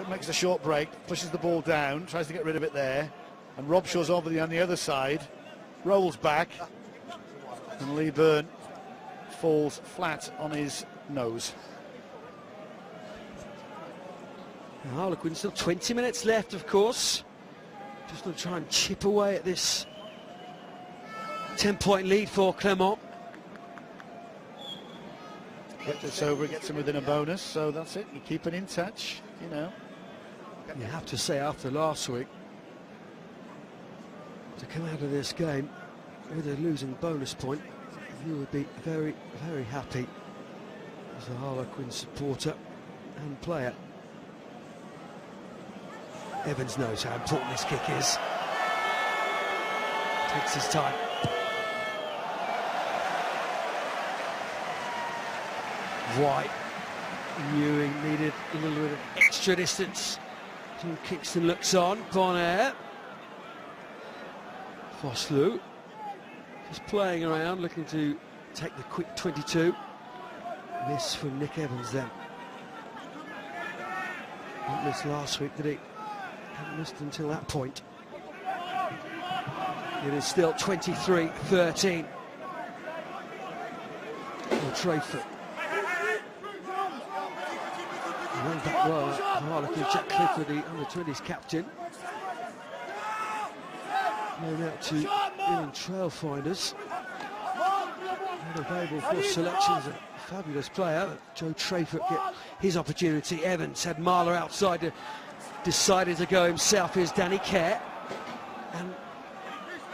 Speaker 4: makes a short break, pushes the ball down, tries to get rid of it there. And Robshaw's on the other side, rolls back. And Lee Byrne falls flat on his nose.
Speaker 1: Harlequins still 20 minutes left, of course. Just going to try and chip away at this 10-point lead for Clermont.
Speaker 4: Get this over, gets him within a bonus, so that's it. You keep it in touch, you know.
Speaker 1: You have to say, after last week, to come out of this game with a losing bonus point, you would be very, very happy as a Harlequin supporter and player. Evans knows how important this kick is. Takes his time. White, Ewing needed a little bit of extra distance. So Kingston looks on. Bonaire. Foslu just playing around, looking to take the quick 22. Miss from Nick Evans then. Didn't miss last week, did he? Hadn't missed until that point. It is still 23-13. Trayford. Went back well. Harlequin Jack Clifford, the under-20s captain. Known out to England Trailfinders. And available for selections. A fabulous player. Joe Trayford get his opportunity. Evans had Marler outside, decided to go himself. Here's Danny Kerr. And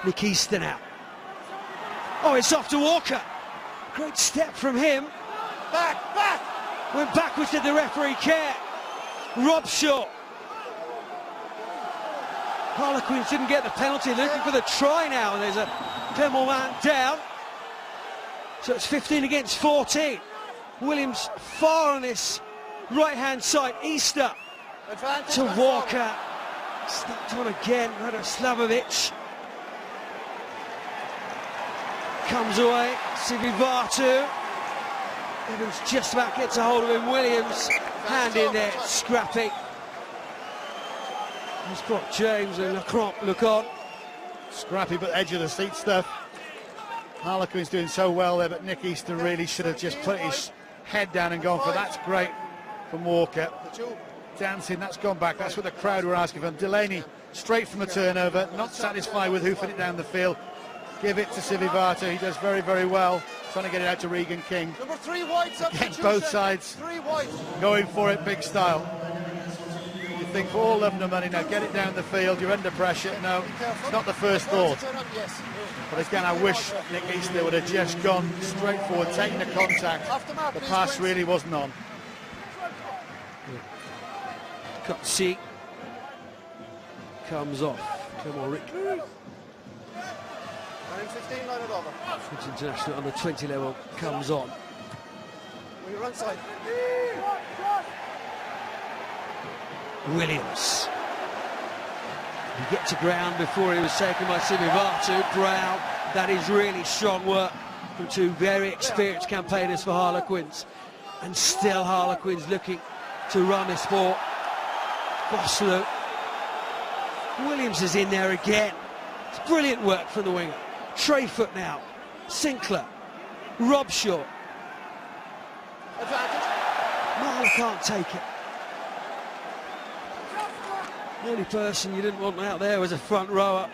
Speaker 1: Nick Easton out. Oh, it's off to Walker. Great step from him. Back. Went backwards to the referee, Kerr. Robshaw. Harlequins didn't get the penalty, looking for the try now. There's a Clermont man down. So it's 15 against 14. Williams far on this right-hand side. Easter to Walker. Stepped on again. Radoslavovic comes away. Sivivatu. Evans just about gets a hold of him. Williams, hand in there, scrappy. He's got James and Clermont look on.
Speaker 4: Scrappy but edge of the seat stuff. Harlequin's doing so well there, but Nick Easton really should have just put his head down and gone for. That's great from Walker. Dancing, that's gone back. That's what the crowd were asking for. Delaney straight from a turnover, not satisfied with hoofing it down the field. Give it to Sivivata. He does very, very well, trying to get it out to Regan King.
Speaker 3: Number 3 white substitution.
Speaker 4: Both sides
Speaker 3: 3 white.
Speaker 4: going for it, big style. You think for all of the money now, get it down the field, you're under pressure. No, it's not the first thought.
Speaker 3: Yes.
Speaker 4: But again, I wish Nick Easter would have just gone straight forward, taking the contact. The pass really wasn't on.
Speaker 1: Cut C. Comes off. Come on, Rick.
Speaker 3: And in 15, line it over.
Speaker 1: French international on the 20 level comes on.
Speaker 3: We run side.
Speaker 1: Williams. He gets to ground before he was taken by Sivivatu. Brown. That is really strong work from two very experienced campaigners for Harlequins. And still Harlequins looking to run this ball. Boslu. Williams is in there again. It's brilliant work from the winger. Treyfoot now. Sinclair. Robshaw. Marler can't take it. The only person you didn't want out there was a front rower.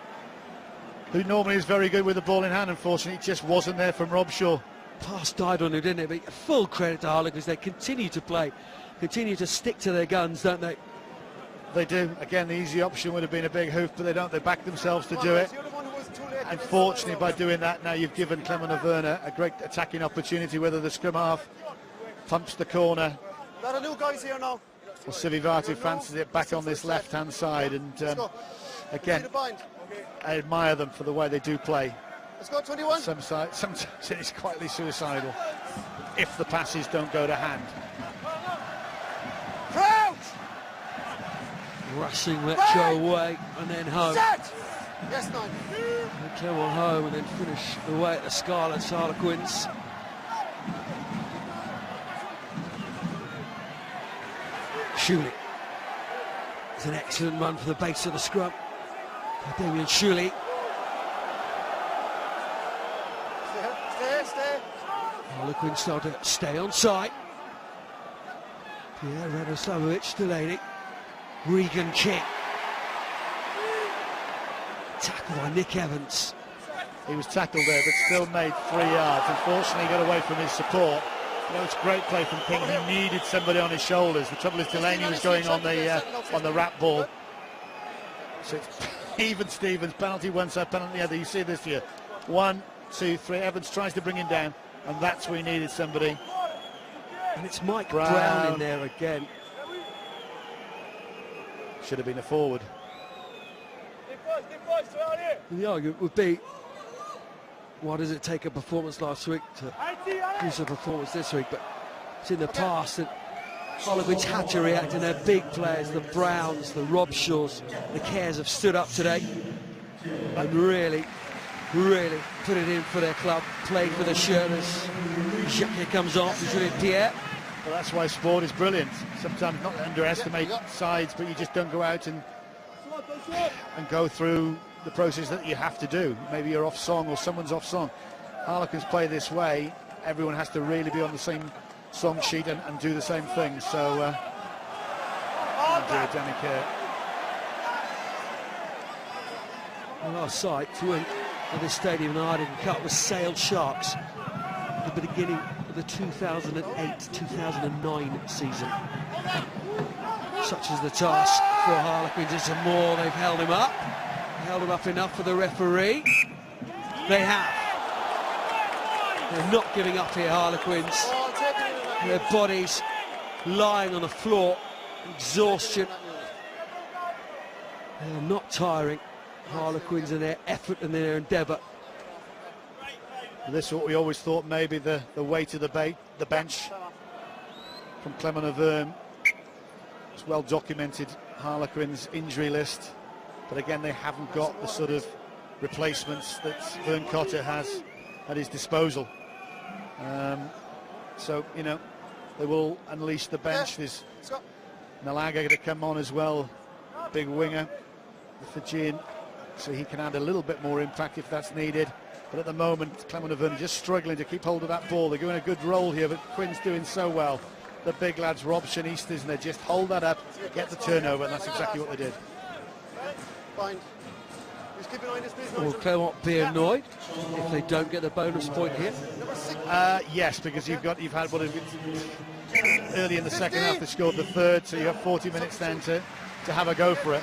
Speaker 4: Who normally is very good with the ball in hand, unfortunately, it just wasn't there from Robshaw.
Speaker 1: Pass died on him, didn't it? But full credit to Harlequins. They continue to play, continue to stick to their guns, don't they?
Speaker 4: They do. Again, the easy option would have been a big hoof, but they don't. They back themselves to do it. Unfortunately, by doing that, now you've given Clermont a great attacking opportunity, whether the scrum half pumps the corner.
Speaker 3: A lot of new guys here now.
Speaker 4: Well, Sivivatu fancies it back on this left-hand side, and again, I admire them for the way they do play.
Speaker 3: Let's go, 21.
Speaker 4: Sometimes it's quietly suicidal if the passes don't go to hand.
Speaker 3: Crouch!
Speaker 1: Rushing Metro away and then home.
Speaker 3: Set! Yes, 9.
Speaker 1: And Clermont home and then finish away at the Scarlets Harlequins. Shuley. It's an excellent run for the base of the scrum. Damien Shuley.
Speaker 3: Stay.
Speaker 1: Harlequins start to stay on side. Pierre Radoslavovic, Delaney. Regan King. Tackle by Nick Evans.
Speaker 4: He was tackled there, but still made 3 yards. Unfortunately, he got away from his support. You know, it's great play from King. He needed somebody on his shoulders. The trouble is Delaney was going on the wrap ball. So it's even Stevens, penalty one side, penalty the other. You see this here. 1, 2, 3. Evans tries to bring him down, and that's where he needed somebody.
Speaker 1: And it's Mike Brown in there again.
Speaker 4: Should have been a forward.
Speaker 1: The argument would be, why does it take a performance last week to use a performance this week? But it's in the past that Harlequins had to react, and their big players, the Browns, the Robshaws, the Cares have stood up today and really put it in for their club, played for the shirt as Jacques comes on for Julien Pierre.
Speaker 4: Well, that's why sport is brilliant. Sometimes not to underestimate sides, but you just don't go out and go through the process that you have to do. Maybe you're off song or someone's off song. Harlequins play this way. Everyone has to really be on the same song sheet and do the same thing. So, Danny Kerr.
Speaker 1: On our site to win at this stadium in the Heineken Cup was Sale Sharks at the beginning of the 2008-2009 season. Such is the task for Harlequins. It's a more. They've held him up. Held him up enough for the referee. They have. They're not giving up here, Harlequins. Their bodies lying on the floor. Exhaustion. They're not tiring. Harlequins in their effort and their endeavour.
Speaker 4: This is what we always thought, maybe the weight of the bench from Clermont Auvergne. It's well documented, Harlequins injury list, but again they haven't got the sort of replacements that Vern Cotter has at his disposal. So, you know, they will unleash the bench. There's Nalaga going to come on as well, big winger, the Fijian, so he can add a little bit more impact if that's needed. But at the moment, Clermont are just struggling to keep hold of that ball. They're going a good roll here, but Quinn's doing so well. The big lads, Robson, Easters, and they just hold that up, get the turnover, and that's exactly what they did.
Speaker 3: Fine. Just keep an eye on this, please.
Speaker 1: Will Clermont be annoyed if they don't get the bonus point here?
Speaker 4: Yes, because you've had what early in the second half they scored the third, so you have 40 minutes then to have a go for it.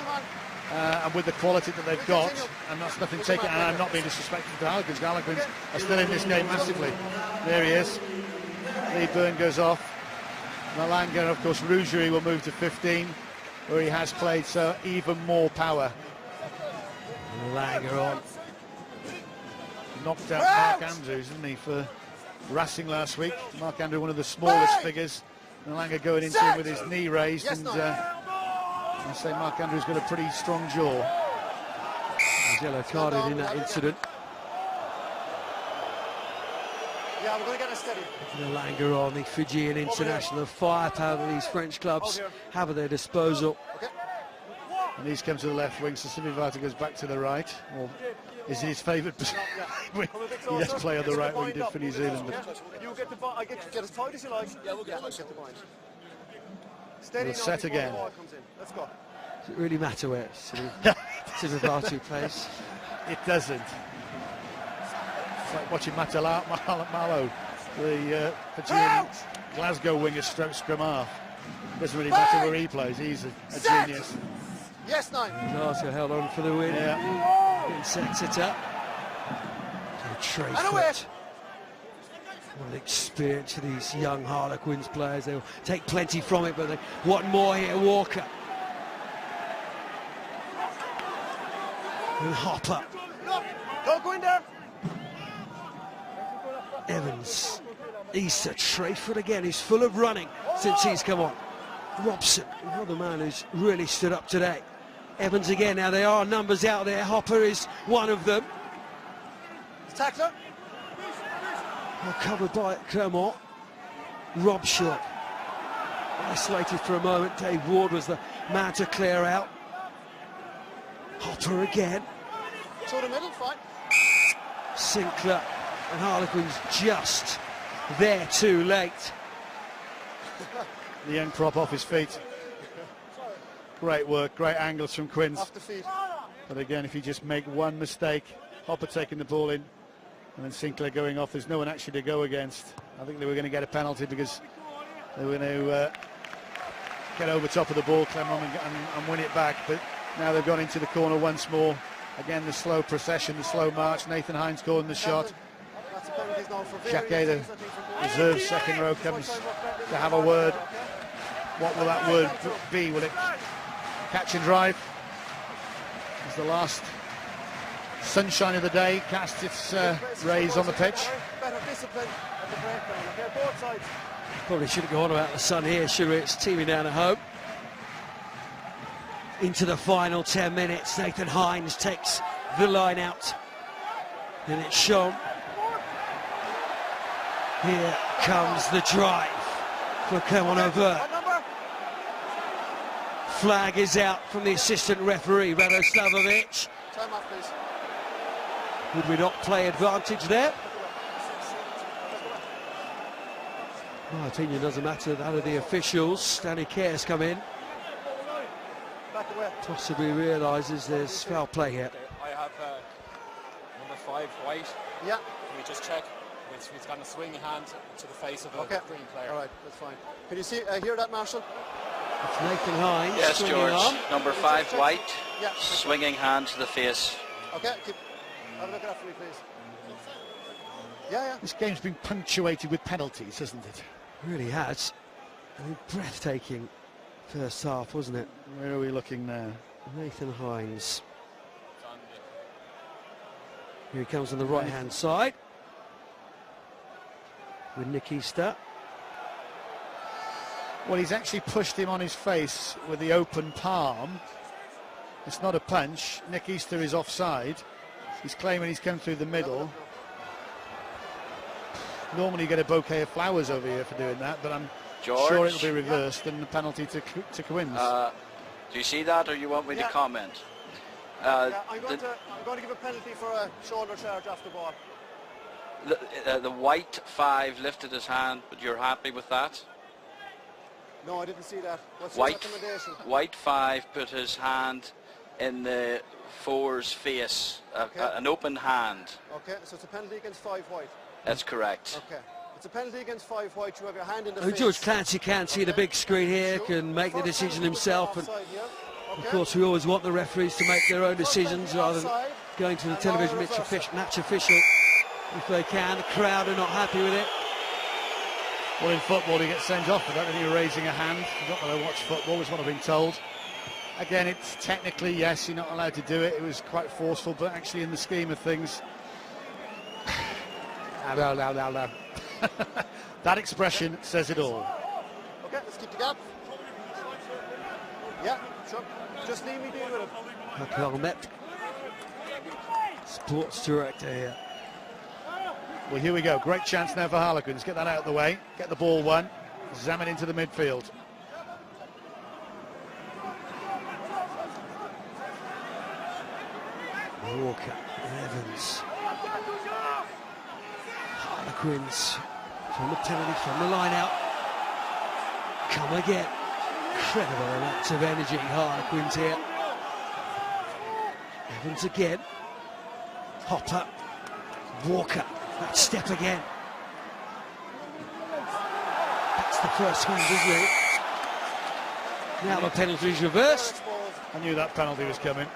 Speaker 4: And with the quality that they've got, and that's nothing taken, and I'm not being disrespectful to Harlequins. Harlequins are still in this game massively. There he is. Lee Byrne goes off. Malanga, of course, Rougerie will move to 15, where he has played, so even more power.
Speaker 1: Malanga on.
Speaker 4: Knocked out Mark Andrews, didn't he, for Racing last week. Mark Andrews, one of the smallest figures. Malanga going into him with his knee raised, and I say Mark Andrews got a pretty strong jaw.
Speaker 1: He's yellow carded in that incident.
Speaker 3: Yeah, we're going to get a steady.
Speaker 1: Malanga on, the Fijian international. Firepower that these French clubs have at their disposal.
Speaker 3: Okay.
Speaker 4: And he's come to the left wing, so Sylvie Vata goes back to the right. Or is his favourite position? He does play on the right wing, did for New Zealand. But
Speaker 3: You get the I get as tight as you like. Yeah, we'll get the bind. Steady.
Speaker 4: We'll set again.
Speaker 3: Let's go.
Speaker 1: Does it really matter where Sylvie Vata plays?
Speaker 4: it doesn't. It's like watching Malo, the Fijian Glasgow winger stroke scrum half. Doesn't really matter where he plays, he's a genius.
Speaker 3: Yes, 9.
Speaker 1: Glasgow held on for the win.
Speaker 4: Yeah.
Speaker 1: Sets it up. Tray foot. What an experience for these young Harlequins players. They'll take plenty from it, but they want more here. Walker. And Hopper.
Speaker 3: Don't go in there.
Speaker 1: Evans. Easter, tray foot again. He's full of running since he's come on. Robson, another man who's really stood up today. Evans again. Now there are numbers out there. Hopper is one of them.
Speaker 3: Tackler.
Speaker 1: Well, covered by Clermont. Robson isolated for a moment. Dave Ward was the man to clear out. Hopper again.
Speaker 3: To the middle, fine.
Speaker 1: Sinclair and Harlequins just there too late.
Speaker 4: The young prop off his feet. Great work, great angles from Quins.
Speaker 3: Off the feet.
Speaker 4: But again, if you just make one mistake, Hopper taking the ball in, and then Sinclair going off, there's no one actually to go against. I think they were going to get a penalty because they were going to get over top of the ball, Clermont, and win it back. But now they've gone into the corner once more. Again, the slow procession, the slow march. Nathan Hines calling the shot. Jacquet, the reserve second row, comes to have a word. What will that word be? Will it catch and drive? As the last sunshine of the day casts its rays on the pitch.
Speaker 3: Better discipline at the breakdown. Okay, both sides.
Speaker 1: Probably shouldn't go on about the sun here, should we? It's teaming down at home. Into the final 10 minutes, Nathan Hines takes the line out. And it's shown. Here comes the drive for Clermont Auvergne. Flag is out from the assistant referee, Radoslavovic.
Speaker 3: Time off, please.
Speaker 1: Would we not play advantage there? My opinion doesn't matter, that of the officials. Danny Care's come in. Possibly realises there's foul play here.
Speaker 6: I have number 5, White.
Speaker 3: Yeah.
Speaker 6: Can we just check? He's got a swinging hand to the face of a green player.
Speaker 3: All right, that's fine. Can you see, hear that, Marshall?
Speaker 1: It's Nathan Hines.
Speaker 2: Yes, George.
Speaker 1: On.
Speaker 2: Number 5, White.
Speaker 3: Yeah.
Speaker 2: Swinging hand to the face.
Speaker 3: Okay, have a look at that for me, please. Yeah.
Speaker 4: This game's been punctuated with penalties, hasn't it?
Speaker 1: Really has. I mean, breathtaking first half, wasn't it?
Speaker 4: Where are we looking now?
Speaker 1: Nathan Hines. Here he comes on the right-hand side with Nick Easter.
Speaker 4: Well, he's actually pushed him on his face with the open palm. It's not a punch. Nick Easter is offside. He's claiming he's come through the middle. Normally you get a bouquet of flowers over here for doing that, but I'm sure it'll be reversed and the penalty to Quins.
Speaker 2: Do you see that, or you want me to comment?
Speaker 3: I'm going to give a penalty for a shoulder charge off the ball.
Speaker 2: The white 5 lifted his hand, but you're happy with that?
Speaker 3: No, I didn't see that. What's your
Speaker 2: White,
Speaker 3: recommendation?
Speaker 2: white 5 put his hand in the 4's face, an open hand.
Speaker 3: Okay, so it's a penalty against 5 white.
Speaker 2: That's correct.
Speaker 3: Okay. It's a penalty against 5 white. You have your hand in the
Speaker 1: Oh,
Speaker 3: face.
Speaker 1: George Clancy can't see the big screen here, can make the decision himself. And of course, we always want the referees to make their own decisions rather than going to the television match official if they can. The crowd are not happy with it.
Speaker 4: Well, in football, he gets sent off for that, and you're raising a hand. I don't know, I watch football, is what I've been told. Again, it's technically, yes, you're not allowed to do it. It was quite forceful, but actually in the scheme of things... No. That expression says it all.
Speaker 3: Okay, let's keep the gap. Yeah, sure. Just leave me deal with it.
Speaker 1: Clermont, sports director here.
Speaker 4: Well, here we go. Great chance now for Harlequins. Get that out of the way. Get the ball won. Zam it into the midfield.
Speaker 1: Walker, Evans. Harlequins from the penalty, from the line out. Come again. Incredible amounts of energy, Harlequins here. Evans again. Hopper. Walker. That step again. That's the first hand, isn't it? Now the penalty's reversed.
Speaker 4: I knew that penalty was coming.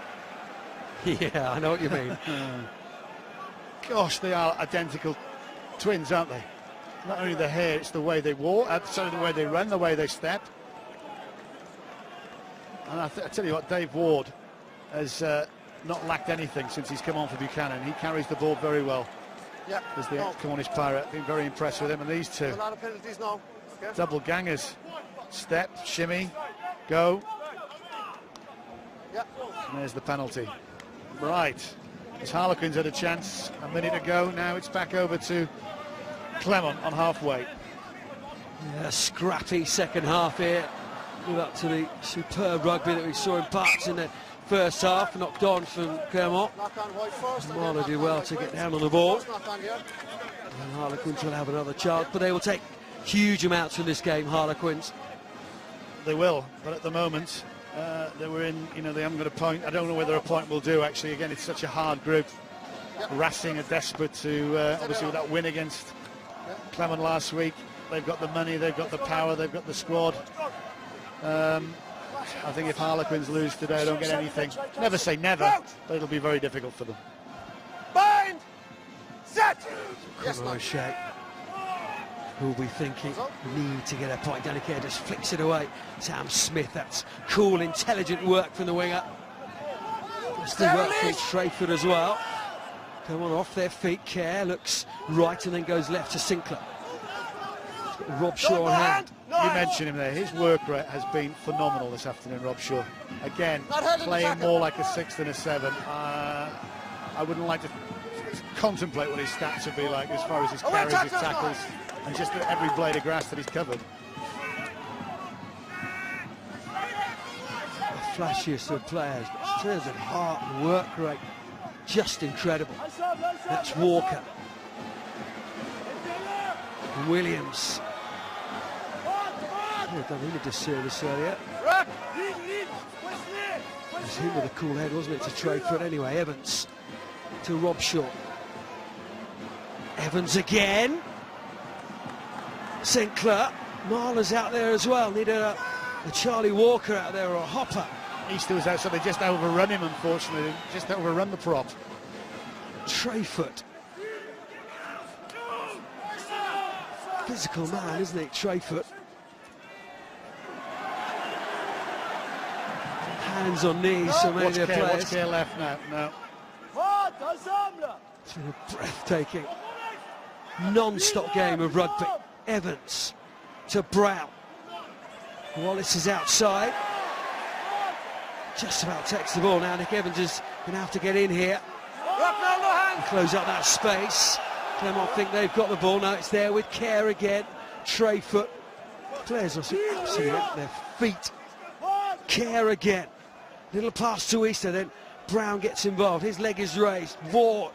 Speaker 1: Yeah, I know what you mean.
Speaker 4: Gosh, they are identical twins, aren't they? Not only the hair, it's the way they walk, the way they run, the way they step. And I tell you what, Dave Ward has not lacked anything since he's come on for Buchanan. He carries the ball very well.
Speaker 3: Yeah.
Speaker 4: As the ex-Cornish Pirate, been very impressed with him. And these two,
Speaker 3: a lot of penalties now. Okay.
Speaker 4: double gangers, step, shimmy, go.
Speaker 3: Yeah.
Speaker 4: And there's the penalty. Right, as Harlequins had a chance a minute ago, now it's back over to Clermont on halfway.
Speaker 1: Yeah, scrappy second half here. Live up to the superb rugby that we saw in parts in the first half, knocked on from Clermont.
Speaker 3: Knock on white first.
Speaker 1: Marlow did well to get down on the ball. And Harlequins will have another chance, but they will take huge amounts from this game, Harlequins.
Speaker 4: They will, but at the moment, they were in, they haven't got a point. I don't know whether a point will do, actually. Again, it's such a hard group. Racing are desperate to, obviously with that win against Clermont last week, they've got the money, they've got the power, they've got the squad. I think if Harlequins lose today, don't get anything. Never say never, but it'll be very difficult for them.
Speaker 3: Bind! Set! Yes,
Speaker 1: Crochet. Who'll be thinking, need to get a point. Danica just flicks it away. Sam Smith, that's cool, intelligent work from the winger. That's the work from Trayford as well. Come on, off their feet, Kerr looks right and then goes left to Sinclair. Rob Shaw on hand.
Speaker 4: You mentioned him there. His work rate has been phenomenal this afternoon, Rob Shaw. Again, playing more like a 6 than a 7. I wouldn't like to contemplate what his stats would be like as far as his carries, his tackles, and just every blade of grass that he's covered.
Speaker 1: The flashiest of players, but in terms of heart and work rate, just incredible. That's Walker. Williams. I've done him a disservice earlier. It was him with a cool head, wasn't it, to Trayford anyway. Evans to Rob Shaw. Evans again. Sinclair. Marler's out there as well. Needed a Charlie Walker out there or a Hopper.
Speaker 4: Easter was out, so they just overrun him, unfortunately. Just overrun the prop.
Speaker 1: Trayford. Physical man, isn't he, Trayford? Hands on knees, so many of their players.
Speaker 4: What's Kerr left now? No.
Speaker 1: It's been a breathtaking, non-stop game of rugby. Evans to Brown. Wallace is outside. Just about takes the ball now. Nick Evans is going to have to get in here and close up that space. Clermont think they've got the ball. Now it's there with Kerr again. Trayford. Players are absolutely at their feet. Kerr again. Little pass to Easter, then Brown gets involved. His leg is raised. Ward.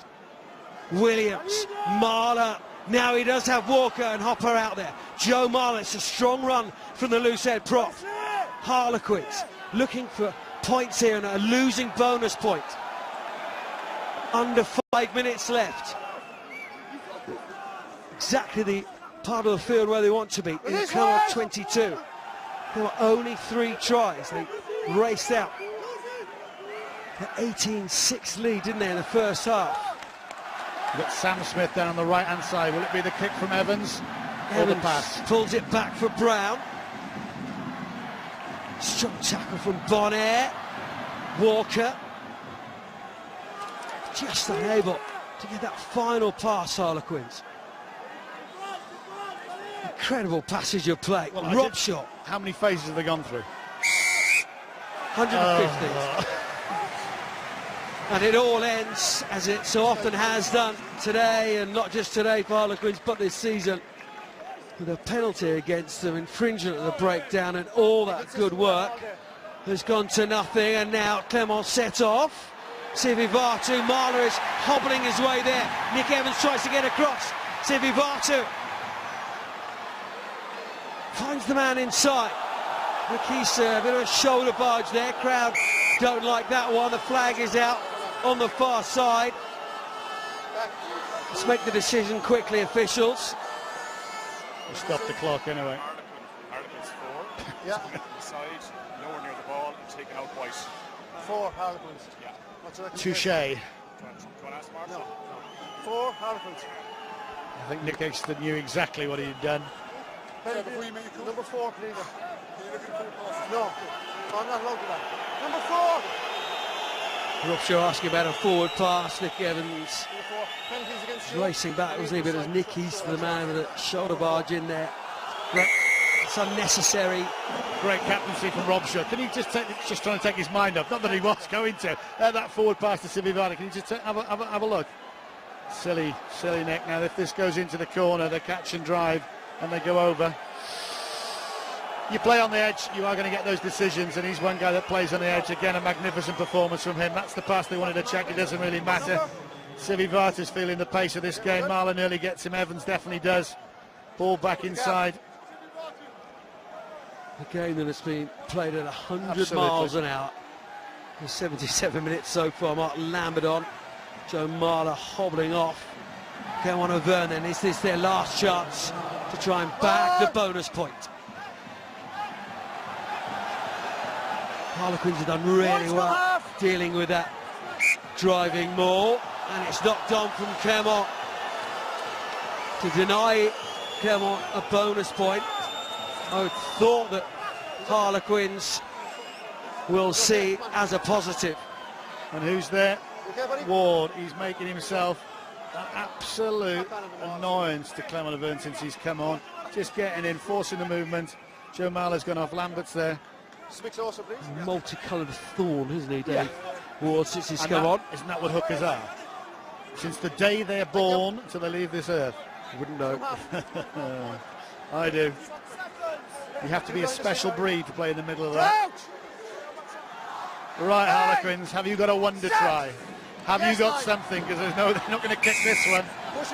Speaker 1: Williams, Marler. Now he does have Walker and Hopper out there. Joe Marler, it's a strong run from the loose head prop. Harlequins looking for points here and a losing bonus point. Under 5 minutes left. Exactly the part of the field where they want to be. In Clermont 22. There were only 3 tries. They raced out. The 18-6 lead, didn't they, in the first half?
Speaker 4: You've got Sam Smith down on the right-hand side. Will it be the kick from Evans or the pass?
Speaker 1: Pulls it back for Brown. Strong tackle from Bonaire. Walker. Just unable to get that final pass, Harlequins. Incredible passage of play.
Speaker 4: Well,
Speaker 1: Rob shot.
Speaker 4: How many phases have they gone through?
Speaker 1: 150. And it all ends, as it so often has done today, and not just today for Harlequins, but this season, with a penalty against them, infringement of the breakdown, and all that good work has gone to nothing. And now Clermont set off. Sivivatu, Marler is hobbling his way there. Nick Evans tries to get across. Sivivatu finds the man inside. Makisa, a bit of a shoulder barge there. Crowd don't like that one. The flag is out on the far side. Let's make the decision quickly, officials.
Speaker 4: We'll stop the clock anyway.
Speaker 5: Harlequins 4.
Speaker 3: Yeah.
Speaker 5: Inside, nowhere near the ball, and taken out twice.
Speaker 3: 4 Harlequins.
Speaker 5: Yeah.
Speaker 3: What's your
Speaker 4: Touche.
Speaker 3: recommendation?
Speaker 5: Do you want to ask Mark?
Speaker 3: No. 4 Harlequins.
Speaker 4: I think Nick Exton knew exactly what he'd done.
Speaker 3: Number 4, please. No, I'm not allowed to that. Number 4.
Speaker 1: Rupture asking about a forward pass. Nick Evans
Speaker 3: Number 4. Penalties against you.
Speaker 1: racing back, wasn't he? But it was Nick East, the man with a shoulder barge in there. But it's unnecessary.
Speaker 4: Great captaincy from Robshaw. Can he just trying to take his mind off? Not that he was going to. That forward pass to Sivivatu. Can you just have a look? Silly Nick. Now, if this goes into the corner, the catch and drive, and they go over. You play on the edge, you are going to get those decisions, and he's one guy that plays on the edge. Again, a magnificent performance from him. That's the pass they wanted to check. It doesn't really matter. Sivivatu's feeling the pace of this game. Marler nearly gets him. Evans definitely does. Ball back inside.
Speaker 1: A game that has been played at 100
Speaker 4: Absolutely.
Speaker 1: miles an hour. There's 77 minutes so far. Mark Lambert on. Joe Marler hobbling off. Go on Auvergne then. Is this their last chance to try and bag the bonus point? Harlequins have done really well dealing with that driving maul, and it's knocked on from Clermont to deny Clermont a bonus point. I would thought that Harlequins will see as a positive.
Speaker 4: And who's there?
Speaker 3: Okay, buddy?
Speaker 4: Ward. He's making himself an absolute annoyance to Clermont Auvergne since he's come on. Just getting in, forcing the movement. Joe Marler's gone off. Lambert's there.
Speaker 3: Speak closer, please.
Speaker 1: Multicoloured thorn, isn't he, Dave? Ward, since he's come on.
Speaker 4: Isn't that what hookers are? Since the day they're born till they leave this earth.
Speaker 1: You wouldn't know.
Speaker 4: I do. You have to be a special breed to play in the middle of that. Right, Harlequins, have you got a wonder try? Have you got something? Because they're not going to kick this one.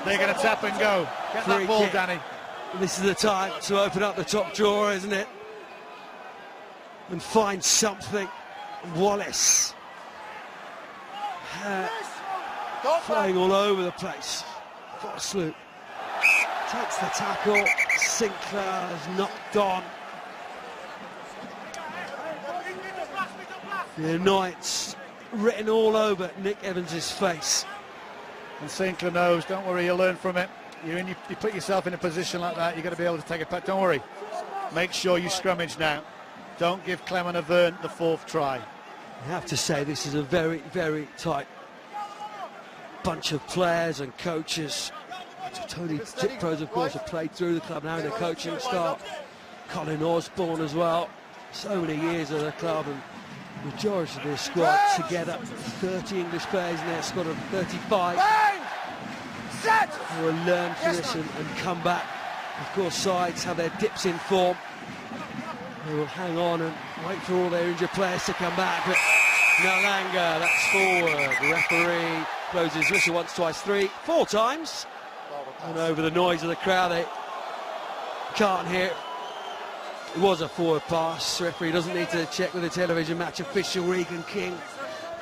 Speaker 4: They're going to tap and go. Get that
Speaker 1: Free
Speaker 4: ball,
Speaker 1: kick.
Speaker 4: Danny.
Speaker 1: This is the time to open up the top drawer, isn't it? And find something. Wallace. Flying all over the place. Vosloo takes the tackle. Sinclair is knocked on. The annoyance written all over Nick Evans' face.
Speaker 4: And Sinclair knows, don't worry, you'll learn from it. You put yourself in a position like that, you've got to be able to take it back. Don't worry. Make sure you scrummage now. Don't give Clermont Auvergne the 4th try.
Speaker 1: I have to say, this is a very, very tight bunch of players and coaches. Tony Chipros, of course, have played through the club now in the coaching staff. Colin Osborne as well. So many years of the club, and the majority of their squad together. 30 English players in their squad of 35. Who will learn from this and come back. Of course, sides have their dips in form. They will hang on and wait for all their injured players to come back. But Nalanga, that's forward. The referee blows his whistle once, twice, three, four times. And over the noise of the crowd, they can't hear it. It was a forward pass. The referee doesn't need to check with the television match official. Regan King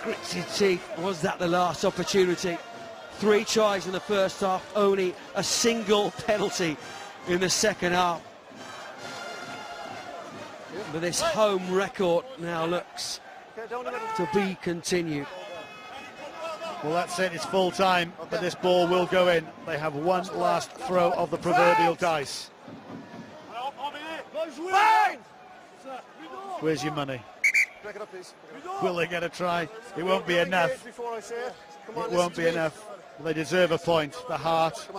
Speaker 1: grits his teeth. Was that the last opportunity? 3 tries in the first half, only a single penalty in the second half. But this home record now looks to be continued.
Speaker 4: Well, that's it, it's full time, but this ball will go in. They have one last throw of the proverbial dice. Where's your money?
Speaker 3: Break it up, please.
Speaker 4: Will they get a try? It won't be enough. It won't be enough. They deserve a point. The heart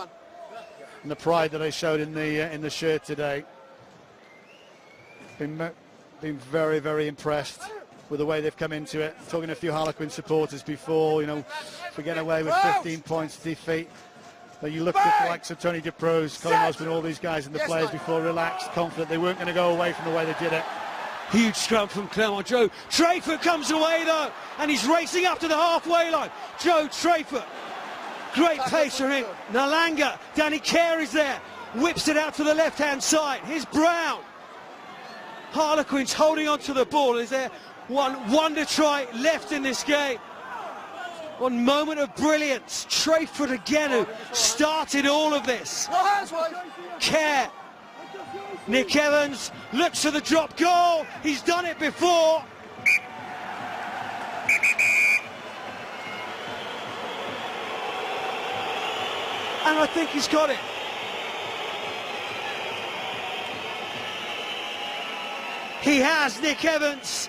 Speaker 4: and the pride that they showed in the shirt today. Been very, very impressed with the way they've come into it. Talking to a few Harlequin supporters before, you know, if we get away with 15 points defeat. But you looked at the likes of Tony DeProse, Colin Osborne, all these guys and the players before, relaxed, confident. They weren't going to go away from the way they did it.
Speaker 1: Huge scrum from Clermont. Joe Trayford comes away though, and he's racing up to the halfway line. Joe Trayford, great pace from him. Nalanga, Danny Kerr is there, whips it out to the left-hand side. Here's Brown. Harlequins holding on to the ball. Is there one wonder try left in this game? One moment of brilliance. Trayford again, who started all of this. Kerr. Nick Evans looks for the drop goal. He's done it before. And I think he's got it. He has, Nick Evans.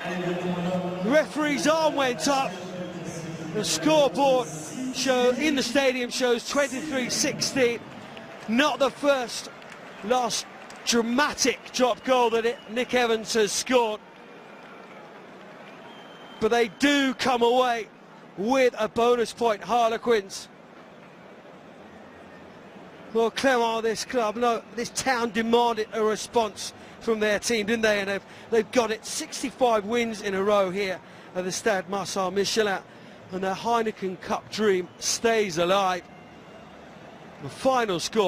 Speaker 1: The referee's arm went up. The scoreboard in the stadium shows 23-16. Not the last dramatic drop goal that Nick Evans has scored. But they do come away with a bonus point, Harlequins. Well, Clermont, this club, no, this town demanded a response from their team, didn't they? And they've got it. 65 wins in a row here at the Stade Marcel Michelin. And their Heineken Cup dream stays alive. The final score.